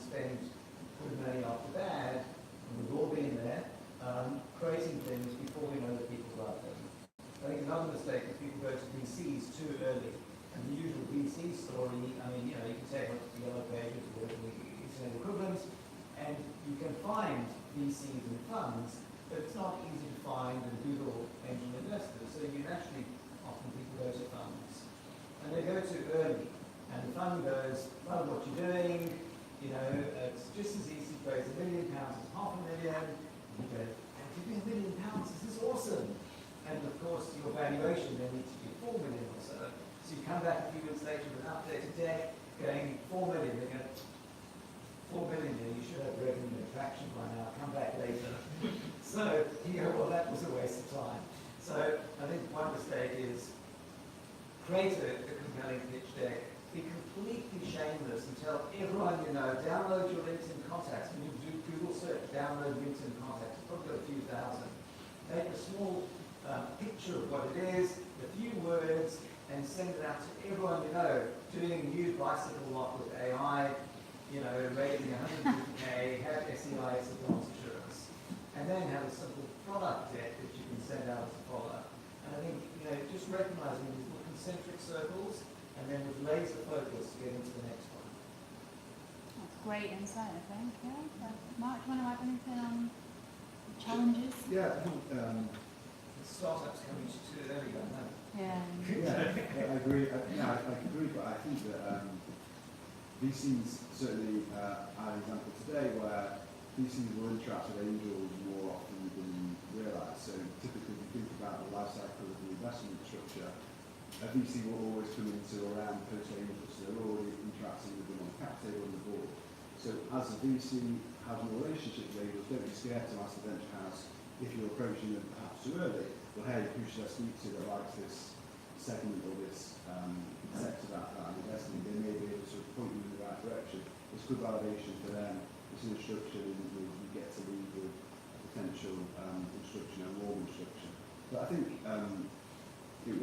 put money after bad, and we've all been there, creating things before we know that people love them. I think another mistake is people go to VCs too early. And the usual VC story, I mean, you can say what the VCs and funds, but it's not easy to find and Google angel investors. So you naturally, often people go to funds. And they go too early. And the fund goes, well, what you're doing, you know, it's just as easy to raise £1 million as £500,000. You go, and giving £1 million, this is awesome. And of course, your valuation then needs to be 4 million or so. So you come back a few weeks later with an updated deck going 4 million. They go, 4 million, you should have revenue and traction by now. Come back later. So you go, well, that was a waste of time. So I think one mistake is create a compelling pitch deck. Be completely shameless and tell everyone you know, download your LinkedIn contacts. When you do Google search, download LinkedIn contacts. It's probably got a few thousand. Make a small picture of what it is, a few words, and send it out to everyone you know. Doing a new bicycle lock with AI, you know, raising 150K, have SEI as advanced insurance, and then have a simple product deck that you can send out as a follow-up. And I think, you know, just recognizing these little concentric circles, and then with laser focus to get into the next one. That's great insight, I think. Yeah. Mark, do you want to add anything on challenges? Yeah, I think Startups coming too early, I know. Yeah. yeah, I agree. I agree, but I think that VCs certainly are an example today where VCs will interact with angels more often than you realise. So typically, if you think about the life cycle of the investment structure, a VC will always come into around post angels, so they're already interacting with them on the cap table and the board. So as a VC has a relationship with angels, don't be scared to ask the venture house if you're approaching them perhaps too early. Well, hey, who should I speak to that likes this segment or this sector that I'm investing in? They may be able to point you in the right direction. It's good validation for them. It's an instruction, and you get to lead with potential instruction and warm instruction. But I think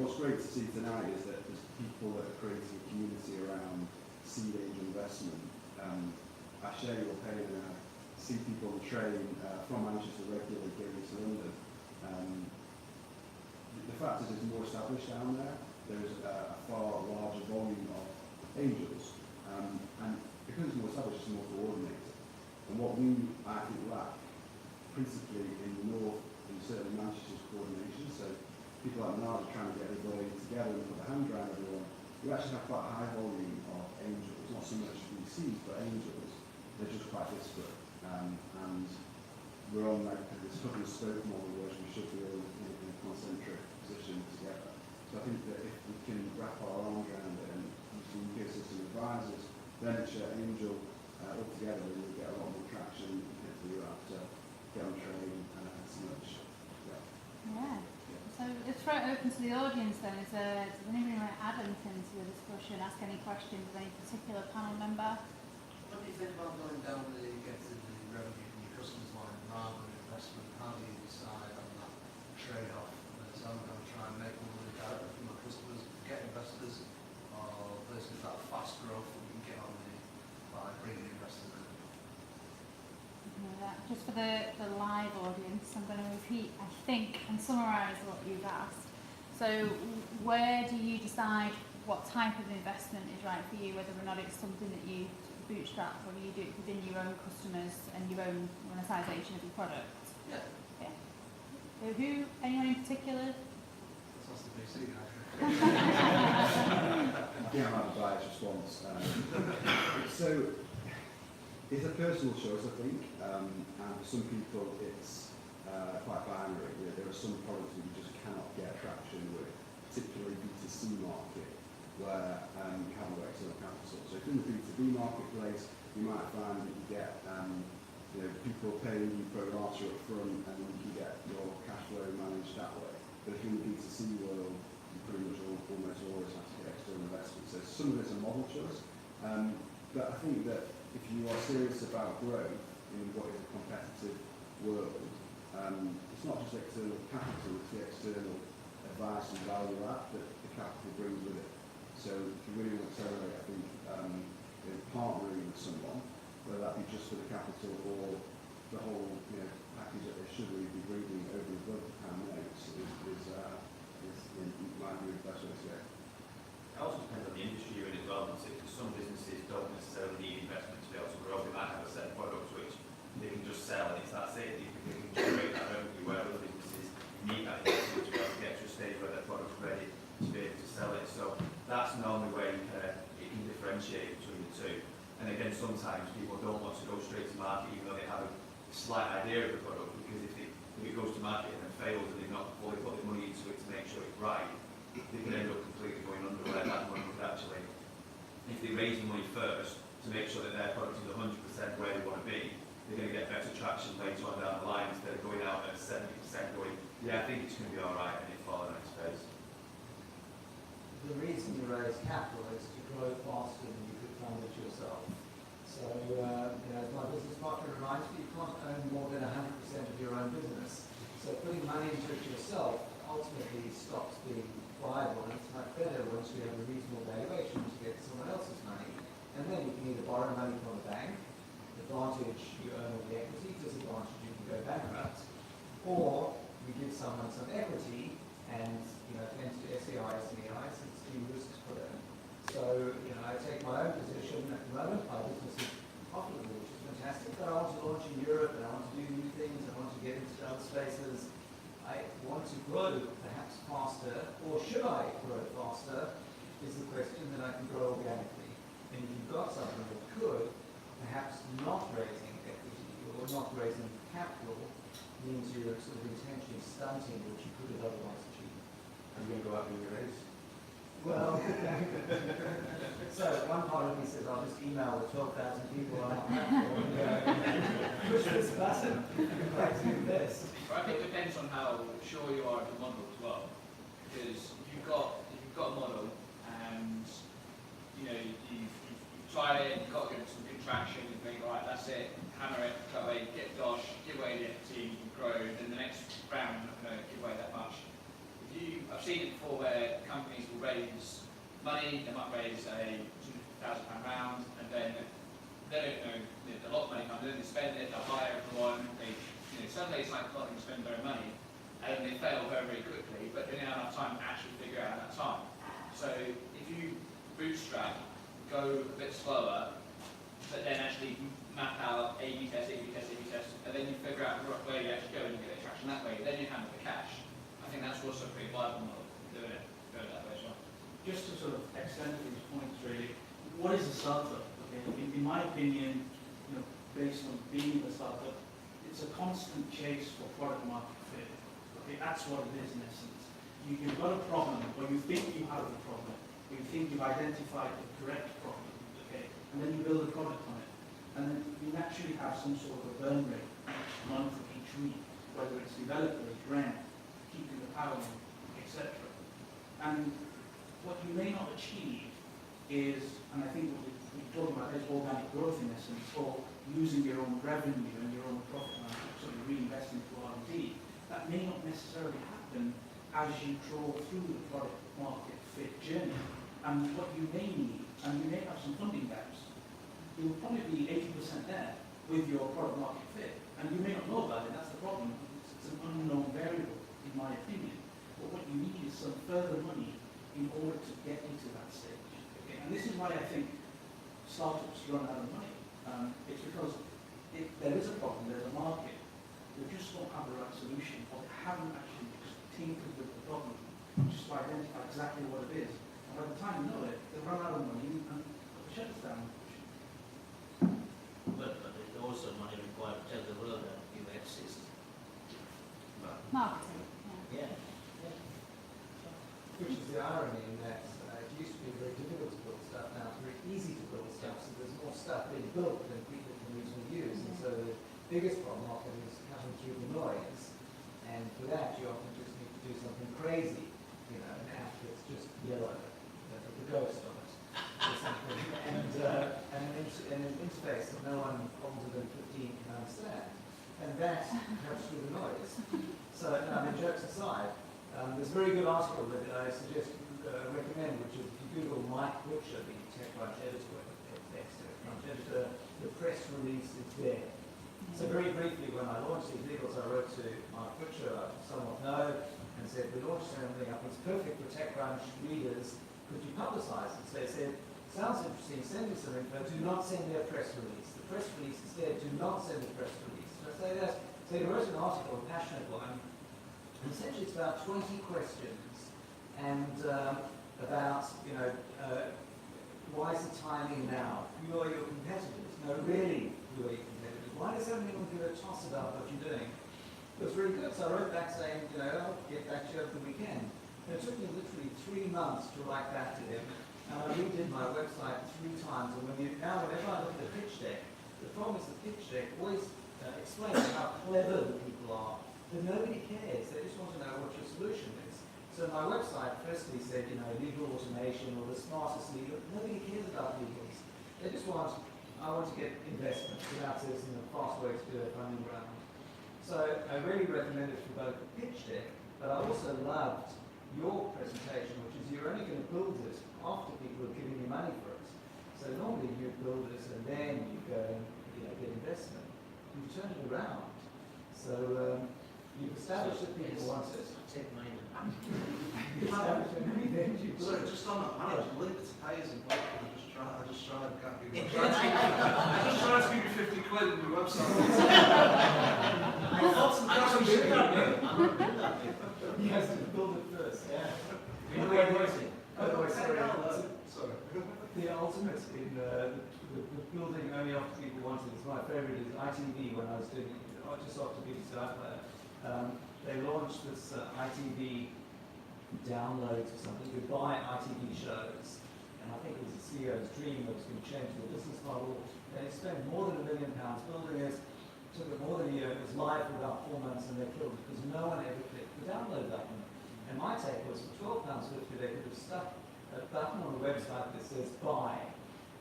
what's great to see tonight is that there's people that are creating a community around seed angel investment. I share your pain, and I see people on the train from Manchester regularly going to London. The fact is it's more established down there. There's a far larger volume of angels, and because it's more established, it's more coordinated. And what I think, lack, principally in the north, and certainly Manchester's coordination, so people like Nard are trying to get everybody together and put a hand around everyone. We actually have quite a high volume of angels, not so much VCs, but angels. They're just quite disparate. And we're on like this hub and spoke model where we should be all in a concentric position together. So I think that if we can wrap our arms around it and use the ecosystem advisors, venture, angel, all together, then we'll get a lot more traction. Hopefully you'll have to get on train so much. Yeah. So let's throw it open to the audience then. Does anybody want to add anything to the discussion, ask any questions of any particular panel member? What do you think about going down the revenue from your customers line rather than investment? How do you decide on that trade-off? So I'm going to try and make more money directly from my customers, get investors, or versus that fast growth that you can get on by bringing investors in? Just for the live audience, I'm going to repeat, I think, and summarise what you've asked. So where do you decide what type of investment is right for you, whether or not it's something that you bootstrap, or do you do it within your own customers and your own monetisation of your product? Yeah. Yeah. So anyone in particular? That's the basic I think I might have a biased response. So it's a personal choice, I think, and for some people it's quite binary. There are some products that you just cannot get traction with, particularly B2C market, where you have no external capital. So if in the B2B marketplace, you might find that you get people paying you pro rata up front, and then you can get your cash flow managed that way. But if you're in the B2C world, you pretty much almost always have to get external investment. So some of it's a model choice, but I think that if you are serious about growth in what is a competitive world, it's not just external capital, it's the external advice and value add that the capital brings with it. So if you really want to accelerate, I think partnering with someone, whether that be just for the capital or the whole package that they should really be bringing over and above the pound notes is in my view, the best way to go. It also depends on the industry you're in as well. Because some businesses don't necessarily need investment to be able to grow. They might have a set of products which they can just sell, and it's that's it. then sometimes people don't want to go straight to market even though they have a slight idea of the product, because if it goes to market and then fails and they've not fully put the money into it to make sure it's right, they can end up completely going under where that money would actually, if they raise the money first to make sure that their product is 100% where they want to be, they're going to get better traction later on down the line instead of going out at 70% going, yeah, I think it's going to be alright, and it fall the next phase. The reason you raise capital is to grow faster than you could fund it yourself. So, as my business partner reminds me, you can't own more than 100% of your own business. So putting money into it yourself ultimately stops being viable, and it's much better once you have a reasonable valuation to get someone else's money. And then you can either borrow money from the bank, advantage you earn all the equity, disadvantage you can go bankrupt, or you give someone some equity and, thanks to SEI, SMEIs, it's de-risked for them. So, I take my own position at the moment. My business is profitable, which is fantastic, but I want to launch in Europe and I want to do new things, I want to get into other spaces. I want to grow perhaps faster, or should I grow faster, is the question that I can grow organically. And if you've got something that could, perhaps not raising equity or not raising capital means you're sort of intentionally stunting what you could have otherwise achieved. I'm going to go up in your race. Well, so one part of me says I'll just email the 12,000 people on our platform and push this button and try to do this. I think it depends on how sure you are of the model as well. Because if you've got a model and you've tried it, you've got to get some good traction, you think, all right, that's it, hammer it, cut away, get dosh, give away the equity, you can grow, then the next round you're not going to give away that much. I've seen it before where companies will raise money, they might raise a £200,000 round, and then they don't know, a lot of money comes in, they spend it, they'll hire everyone, suddenly it's like a lot of them spend their own money, and they fail very, very quickly, but they don't have enough time to actually figure out that time. So if you bootstrap, go a bit slower, but then actually map out A/B test, A/B test, A/B test, and then you figure out where you actually go and you get the traction that way, then you handle the cash. I think that's also a pretty viable model, doing it that way as well. Just to sort of extend these points really, what is a startup? Okay, in my opinion, based on being a startup, it's a constant chase for product market fit. Okay, that's what it is in essence. You've got a problem, or you think you have a problem, or you think you've identified the correct problem, okay, and then you build a product on it. And then you naturally have some sort of a burn rate each month or each week, whether it's developers, rent, keeping the power on, etc. And what you may not achieve is, and I think what we're talking about is organic growth in essence, or using your own revenue and your own profit margin, sort of reinvest into R&D. That may not necessarily happen as you draw through the product market fit journey. And what you may need, and you may have some funding gaps, you'll probably be 80% there with your product market fit. And you may not know about it, that's the problem. It's an unknown variable, in my opinion. But what you need is some further money in order to get into that stage. Okay? And this is why I think startups run out of money. It's because if there is a problem, there's a market, we just don't have the right solution, or they haven't actually just tinkered with the problem, just to identify exactly what it is. And by the time you know it, they run out of money and the shuts down. But there's also money required to tell the world that you exist. Marketing. Yeah. Which is the irony in that it used to be very difficult to build stuff, now it's very easy to build stuff, so there's more stuff being built than people can reasonably use. And so the biggest problem often is cutting through the noise, and for that you often just need to do something crazy, an app that's just yellow, with the ghost on it, or something, and an interface that no one older than 15 can understand. And that cuts through the noise. So, jokes aside, there's a very good article that I recommend, which is if you Google Mike Butcher, the TechCrunch editor, the press release is there. So very briefly, when I launched these eagles, I wrote to Mike Butcher, I somewhat know, and said, we launched something up, it's perfect for TechCrunch readers, could you publicise it? So they said, sounds interesting, send me some info, do not send me a press release. The press release is there, do not send a press release. So I say that. So he wrote an article, a passionate one, and essentially it's about 20 questions, and about, why is the timing now? Who are your competitors? really really competitive. Why does anyone give a toss about what you're doing? It was really good. So I wrote back saying, I'll get back to you over the weekend. And it took me literally 3 months to write back to him. And I redid my website 3 times. And whenever I look at the pitch deck, the problem is the pitch deck always explains how clever the people are, but nobody cares. They just want to know what your solution is. So my website firstly said, legal automation or the smartest legal. Nobody cares about legals. They just I want to get investment without this a fast way to do it running around. So I really recommend it for both the pitch deck, but I also loved your presentation, which is you're only going to build it after people have given you money for it. So normally you build it and then you go and get investment. You've turned it around. So you've established that people want it. Take mine. So just on that manage, link to payers and I just tried to get people. I just tried to give you 50 quid on your website. You have to build it first. Yeah. Sorry. The ultimate in the building only after people wanted is my favourite is ITV when I was doing just after BBC iPlayer. They launched this ITV downloads or something. You could buy ITV shows, and I think it was the CEO's dream that was going to change the business model. They spent more than £1 million building it. Took it more than a year. It was live for about 4 months, and they killed it because no one ever clicked the download button. And my take was for £12.50 they could have stuck a button on the website that says buy.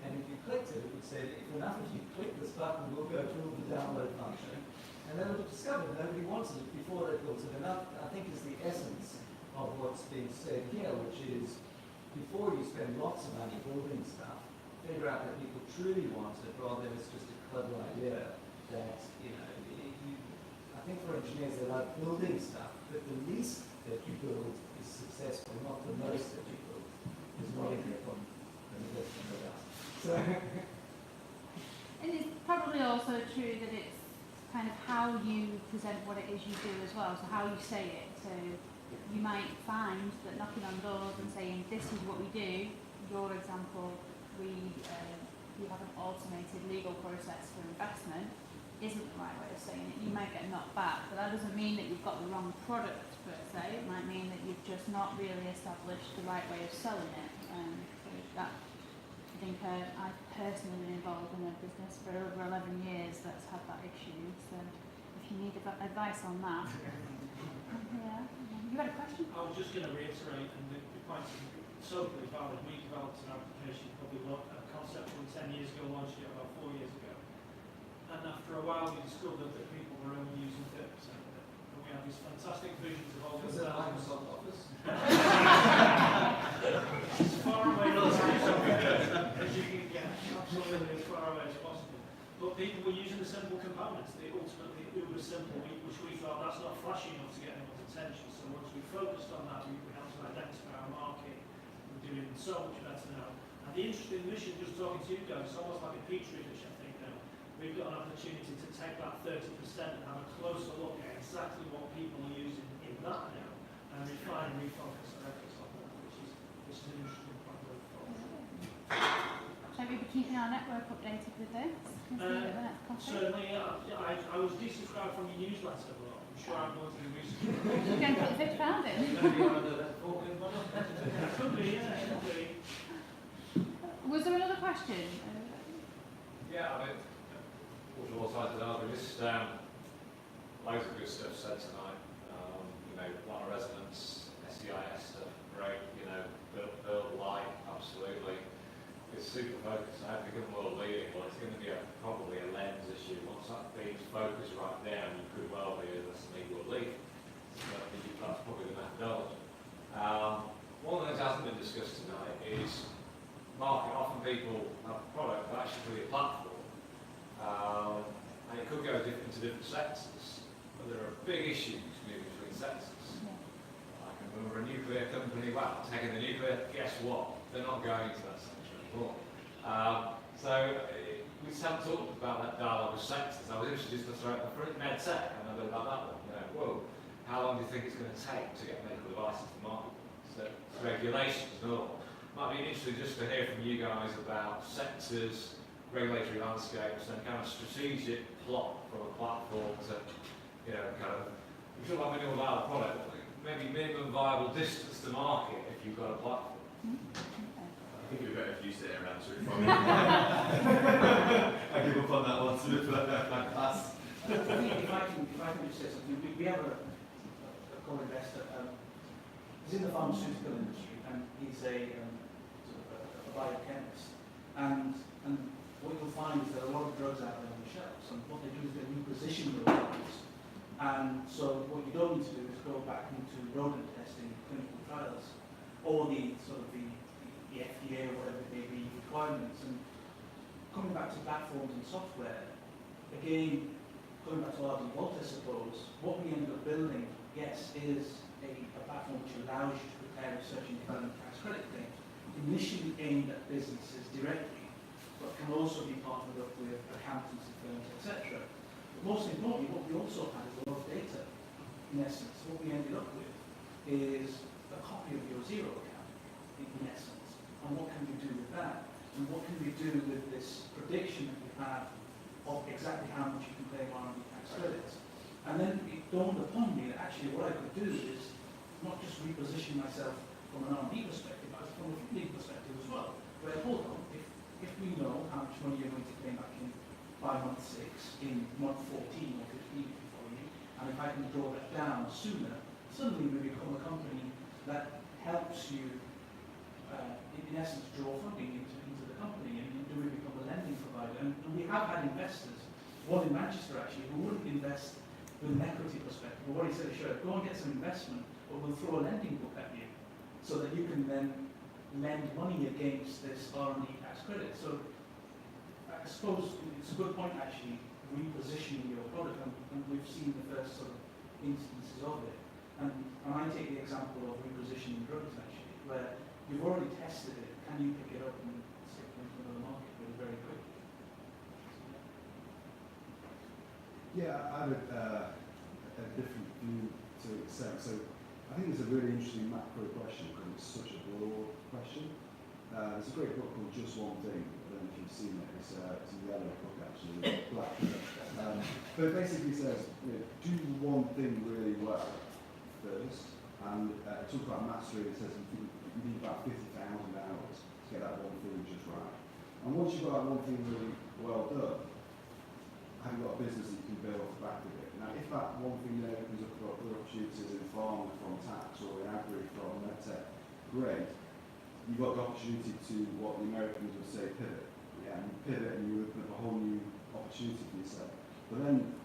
And if you clicked it, it would say, if enough of you click this button, we'll go build the download function. And they would have discovered nobody wanted it before they built it. And that, I think, is the essence of what's being said here, which is before you spend lots of money building stuff, figure out that people truly want it rather than it's just a clever idea that, I think for engineers they like building stuff, but the least that you build is successful, not the most that you build. Is what I get from the So. And it's probably also true that it's kind of how you present what it is you do as well, so how you say it. So you might find that knocking on doors and saying, this is what we do, your example, we have an automated legal process for investment, isn't the right way of saying it. You might get knocked back, but that doesn't mean that you've got the wrong product per se. It might mean that you've just not really established the right way of selling it. So that, I think I've personally been involved in a business for over 11 years that's had that issue. So if you need advice on that, yeah. You had a question? I was just going to reiterate, and the point is totally valid. We developed an application, probably a concept from 10 years ago, launched it about 4 years ago. And after a while, we discovered that people were only using 30% of it. And we had these fantastic visions of all Was these it Microsoft Office? As far away from Microsoft as you can get, absolutely as far away as possible. But people were using the simple components, the ultimately uber simple, which we thought that's not flashy enough to get anyone's attention. So once we focused on that, we helped to identify our market. We're doing so much better now. And the interesting mission, just talking to you guys, it's almost like a petri dish, I think now. We've got an opportunity to take that 30% and have a closer look at exactly what people are using in that now, and refine and refocus our efforts on that, which is an interesting point going forward. Shall we be keeping our network updated with this? Certainly, I was desubscribed from your newsletter, but I'm sure I'm going to be resubscribed. You're going to put the £50 in? Could be, yeah, could be. Was there another question? Yeah, I mean, all-sided arguments. Loads of good stuff said tonight. A lot of resonance, SEIS stuff, great. Build light, absolutely. It's super focused. I have become world leading. Well, it's going to be probably a lens issue. Once that theme's focused right down, you could well be as a legal lead. So I think that's probably the methodology. One of the things that hasn't been discussed tonight is market. Often people have a product that actually be a platform. And it could go into different sectors, but there are big issues moving between sectors. Yeah. I can remember a nuclear company, well, taking the nuclear, guess what? They're not going into that sector anymore. We just haven't talked about that dialogue of sectors. I was interested to throw out the med tech, and a bit about that one. Whoa, how long do you think it's going to take to get medical devices to market? So, regulations and all. Might be interesting just to hear from you guys about sectors regulatory landscapes and kind of strategic plot from a platform to, you know, kind of, if you like minimum viable product, maybe minimum viable distance to market if you've got a platform. I think it'd be better if you sit around to it for me. I give up on that one to pass. If I can just say something, we have a co-investor. He's in the pharmaceutical industry and he's a sort of a biochemist. And what you'll find is there are a lot of drugs out there on the shelves, and what they do is they reposition those drugs. And so what you don't need to do is go back into rodent testing, clinical trials, or the sort of the FDA or whatever it may be requirements. And coming back to platforms and software, again, going back to Arden Volt, I suppose, what we end up building, yes, is a platform which allows you to prepare research and development tax credit claims, initially aimed at businesses directly, but can also be partnered up with accountancy firms, etc. But most importantly, what we also had is a lot of data. In essence, what we ended up with is a copy of your zero account, in essence. And what can we do with that? And what can we do with this prediction that we have of exactly how much you can claim R&D tax credits? And then it dawned upon me that actually what I could do is not just reposition myself from an R&D perspective, but from a funding perspective as well. Where, hold on, if we know how much money you're going to claim back by month 6, in month 14 or 15 if you follow me, and if I can draw that down sooner, suddenly we become a company that helps you in essence, draw funding into the company, and do we become a lending provider? And we have had investors, one in Manchester actually, who wouldn't invest with an equity perspective. But what he said is, sure, go and get some investment, but we'll throw a lending book at you, so that you can then lend money against this R&D tax credit. So I suppose it's a good point actually, repositioning your product, and we've seen the first sort of instances of it. And I take the example of repositioning drugs actually, where you've already tested it, can you pick it up and stick it into another market really very quickly? Yeah, I have a different view to an extent. So I think it's a really interesting macro question because it's such a broad question. There's a great book called Just One Thing. I don't know if you've seen it. It's a yellow book actually, black. But it basically says, you know, do one thing really well first. And it talks about mastery. It says you need about 50,000 hours to get that one thing just right. And once you've got that one thing really well done, have you got a business that you can build off the back of it? Now, if that one thing then opens up for other opportunities in pharma from tax or in agri from medtech, great. You've got the opportunity to what the Americans would say pivot. Yeah, and you pivot and you open up a whole new opportunity for yourself. But then,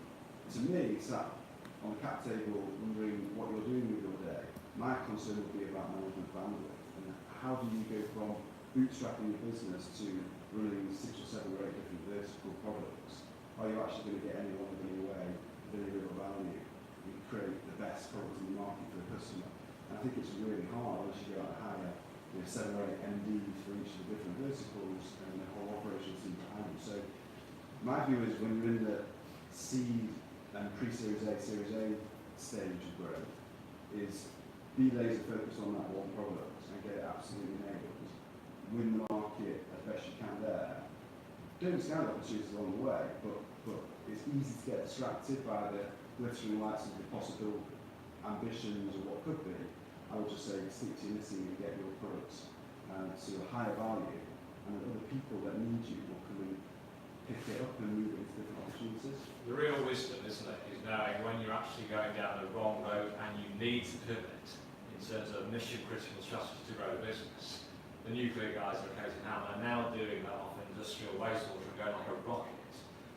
to me, it's that on the cap table wondering what you're doing with your day. My concern would be about management bandwidth. And how do you go from bootstrapping your business to running 6 or 7 or 8 different vertical products? Are you actually going to get any one of them away with any real value and create the best product in the market for the customer? And I think it's really hard once you go out and hire 7 or 8 MDs for each of the different verticals and the whole operations team behind you. So my view is when you're in the seed and pre-Series A, Series A stage of growth, is be laser focused on that one product and get it absolutely nailed. Win the market as best you can there. Don't scout opportunities along the way, but it's easy to get distracted by the glittering lights of the possible ambitions of what could be. I would just say stick to your knitting and get your products to a higher value, and other people that need you will come and pick it up and move it into different opportunities. The real wisdom, isn't it, is knowing when you're actually going down the wrong road and you need to pivot in terms of mission critical strategy to grow the business. The nuclear guys are occasionally now, they're now doing that off industrial wastewater and going like a rocket.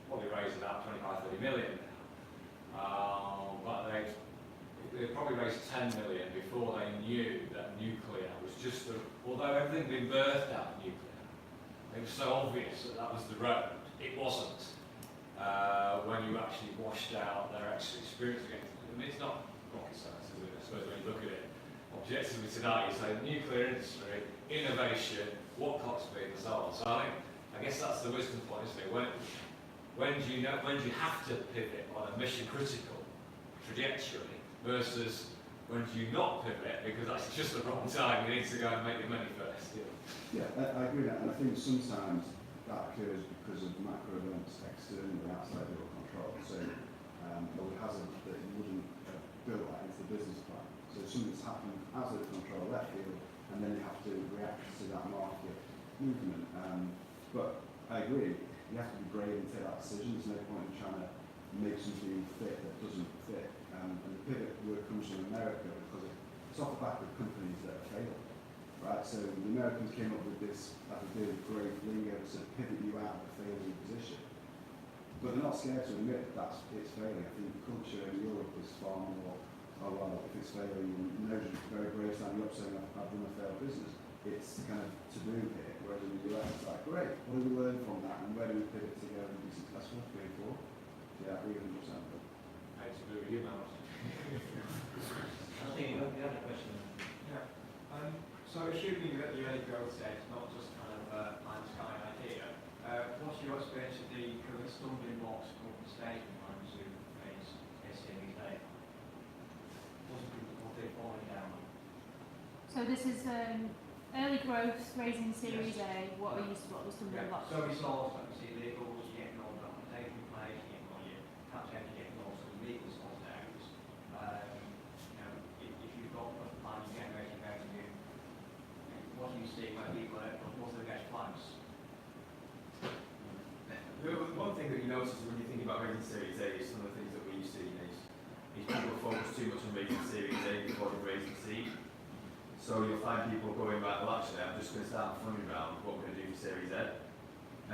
Probably raised about 25-30 million now. But they probably raised 10 million before they knew that nuclear was just although everything had been birthed out of nuclear, it was so obvious that that was the road. It wasn't. When you actually washed out their extra experience against it. I mean, it's not rocket science, is it? I suppose when you look at it objectively tonight, you say the nuclear industry, innovation, what clock's being and so on. So I guess that's the wisdom point, isn't it? When do you have to pivot on a mission critical trajectory versus when do you not pivot because that's just the wrong time, you need to go and make your money first. Yeah, I agree with that, and I think sometimes that occurs because of macro events externally outside your control. So I would hazard that you wouldn't build that into the business plan. So something's happened out of control, left field, and then you have to react to that market movement. But I agree, you have to be brave and take that decision. There's no point in trying to make something fit that doesn't fit. And the pivot word comes from America because it's off the back of companies that are failing. Right, so the Americans came up with this idea of great being able to pivot you out of a failing position. But they're not scared to admit that it's failing. I think the culture in Europe is far more, oh well, if it's failing, and no very brave standing up saying I've run a failed business. It's kind of taboo here, whereas in the US it's like, great, what do we learn from that and where do we pivot to go and be successful going forward? Yeah, I agree 100%. I agree with you, Matt. I think you had a question. Yeah. So assuming that the early growth stage, not just kind of pie in the sky idea, what's your experience of the kind of stumbling blocks of the stage in trying to raise Series A? What they're falling down on? So this is early growth, raising Series A. What are the stumbling blocks? So we saw, like, see legals, you get all the documentation in place, you get all your tax you get all some legal sorted out. You know, if you've got a plan generating revenue, what do you see when people what's the best plans? One thing that you notice when you think about raising Series A is some of the things that we've seen is people focus too much on raising Series A before they raise the seed. So you'll find people going back, well actually I'm just going to start a funding round, what we're going to do for Series A.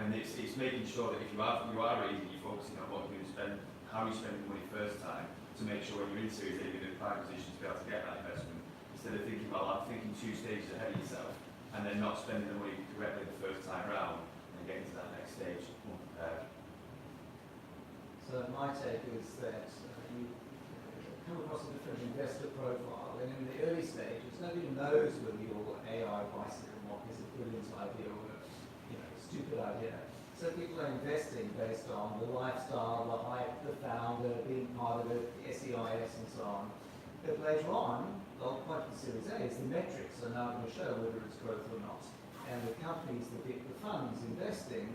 And it's making sure that if you are raising, you're focusing on what you're going to spend, how you spend the money first time, to make sure when you're in Series A you're in a prime position to be able to get that investment, instead of thinking about thinking 2 stages ahead of yourself and then not spending the money correctly the first time round and getting to that next stage unprepared. So my take is that you come across a different investor profile, and in the early stages, nobody knows whether your AI bicycle mock is a brilliant idea or a stupid idea. So people are investing based on the lifestyle, the hype, the founder, being part of it, the SEIS and so on. But later on, the whole point of the Series A is the metrics are now going to show whether it's growth or not. And the companies that get the funds investing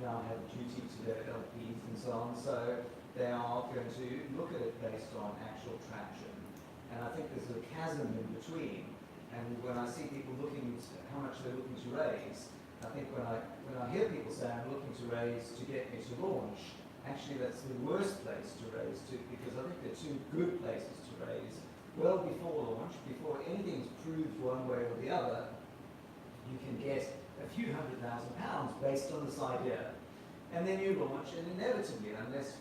now have a duty to their LPs and so on, so they are going to look at it based on actual traction. And I think there's a chasm in between, and when I see people looking at how much they're looking to raise, I think when I hear people say I'm looking to raise to get me to launch, actually that's the worst place to raise to, because I think there are 2 good places to raise. Well before launch, before anything's proved one way or the other, you can get a few £100,000 based on this idea. And then you launch, and inevitably, unless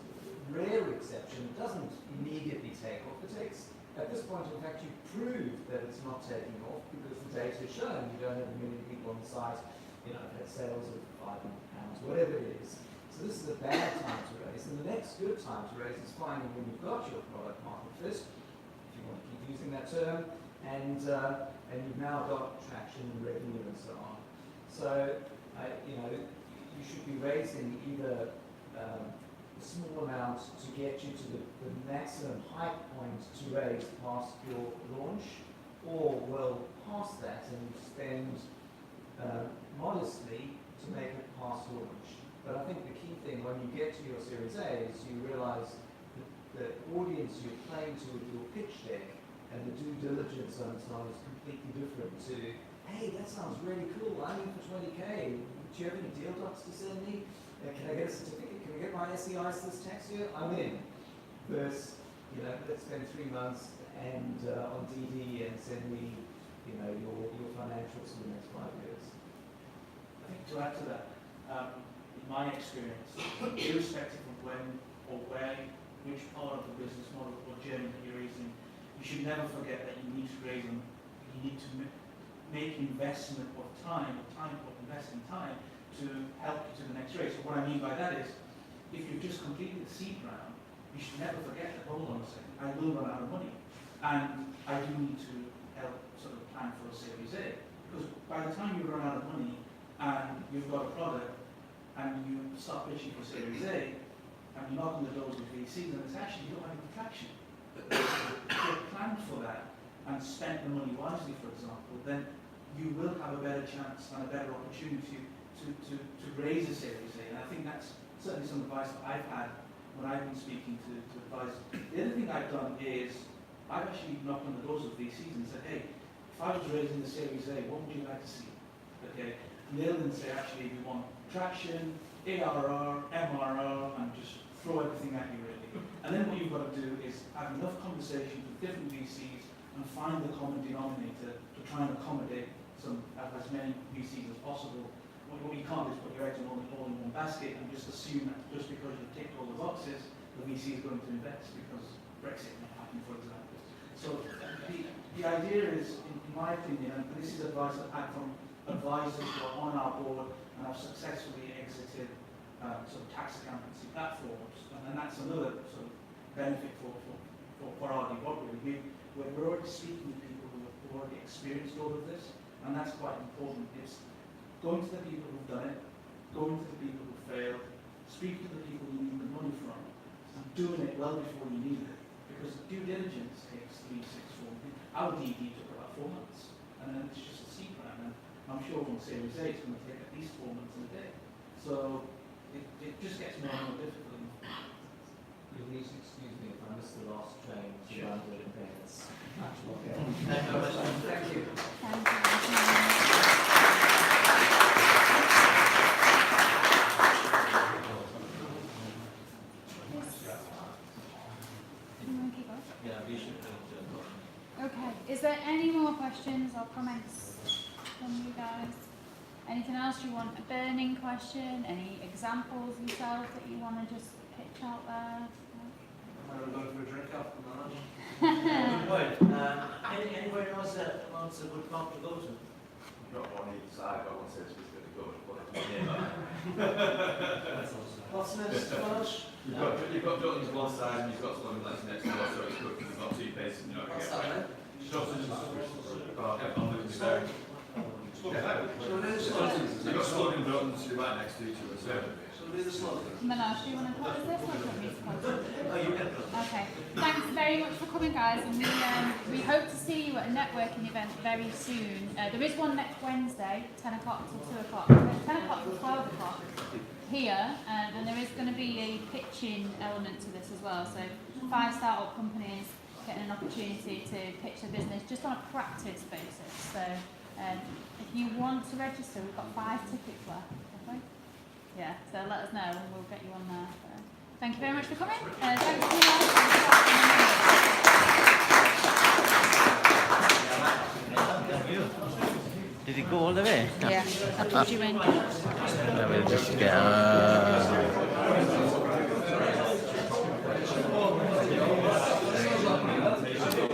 rare exception, it doesn't immediately take off. It takes, at this point, in fact, you prove that it's not taking off because the data is shown. You don't have a million people on the site, at sales of £500, whatever it is. So this is a bad time to raise. And the next good time to raise is finding when you've got your product market fit, if you want to keep using that term, and you've now got traction and revenue and so on. So, you should be raising either a small amount to get you to the maximum height point to raise past your launch, or well past that and spend modestly to make it past launch. But I think the key thing when you get to your Series A is you realize the audience you're playing to with your pitch deck and the due diligence on it is completely different to, hey, that sounds really cool, I'm in for 20K, do you have any deal docs to send me? Can I get a certificate? Can I get my SEIs this tax year? I'm in. Versus, let's spend 3 months and on DD and send me, your financials for the next 5 years. I think to add to that, in my experience, irrespective of when or where, which part of the business model or journey that you're raising, you should never forget that you need to raise them. You need to make investment of time investing time to help you to the next race. So what I mean by that is, if you've just completed the seed round, you should never forget that, hold on a second, I will run out of money. And I do need to help sort of plan for a Series A. Because by the time you run out of money and you've got a product and you start pitching for Series A and you knock on the doors with VCs and it's actually you don't have any traction. If you've planned for that and spent the money wisely, for example, then you will have a better chance and a better opportunity to to raise a Series A, and I think that's certainly some advice that I've had when I've been speaking to advisors. The other thing I've done is I've actually knocked on the doors of VCs and said, hey, if I was raising the Series A, what would you like to see? Okay, and they'll then say, actually, we want traction, ARR, MRR, and just throw everything at you really. And then what you've got to do is have enough conversations with different VCs and find the common denominator to try and accommodate as many VCs as possible. What you can't do is put your eggs all in one basket and just assume that just because you've ticked all the boxes, the VC is going to invest because Brexit might happen, for example. So the idea is, in my opinion, and this is advice I've had from advisors who are on our board and have successfully exited sort of tax accountancy platforms, and that's another sort of benefit for RD Bob really. We're already speaking to people who have already experienced all of this, and that's quite important. It's going to the people who've done it, going to the people who failed, speaking to the people you need the money from, and doing it well before you need it. Because due diligence takes 3, 6, 4. Our DD took about 4 months, and then it's just a C plan, and I'm sure from Series A it's going to take at least 4 months and a day. So it just gets more and more difficult. Please excuse me if I missed the last train to London. It's okay. Thank you. Yeah, we should. Okay, is there any more questions or comments from you guys? Anything else you want? A burning question? Any examples yourself that you want to just pitch out there? I'm going for a drink after lunch. Good point. Anybody else that wants a good club to go to? Not one each side, but one says it's going to go. What's next, Welsh? You've got Dutton's on one side and you've got Sloan next door, so it's good because there's not 2 places you're not going to get right. You've got Sloan and Dutton's, you're right next to each other, so. Manash, do you want to close this or do you want me to close it? Oh, you can. Okay. Thanks very much for coming, guys, and we hope to see you at a networking event very soon. There is one next Wednesday, 10 o'clock till 2 o'clock, 10 o'clock till 12 o'clock here, and there is going to be a pitching element to this as well. So 5 startup companies getting an opportunity to pitch their business just on a practice basis. So if you want to register, we've got 5 tickets left, I think. Yeah, so let us know and we'll get you on there. So, thank you very much for coming. Thanks Thank you. Did it go all the way? Yeah, I put you in. I will just get.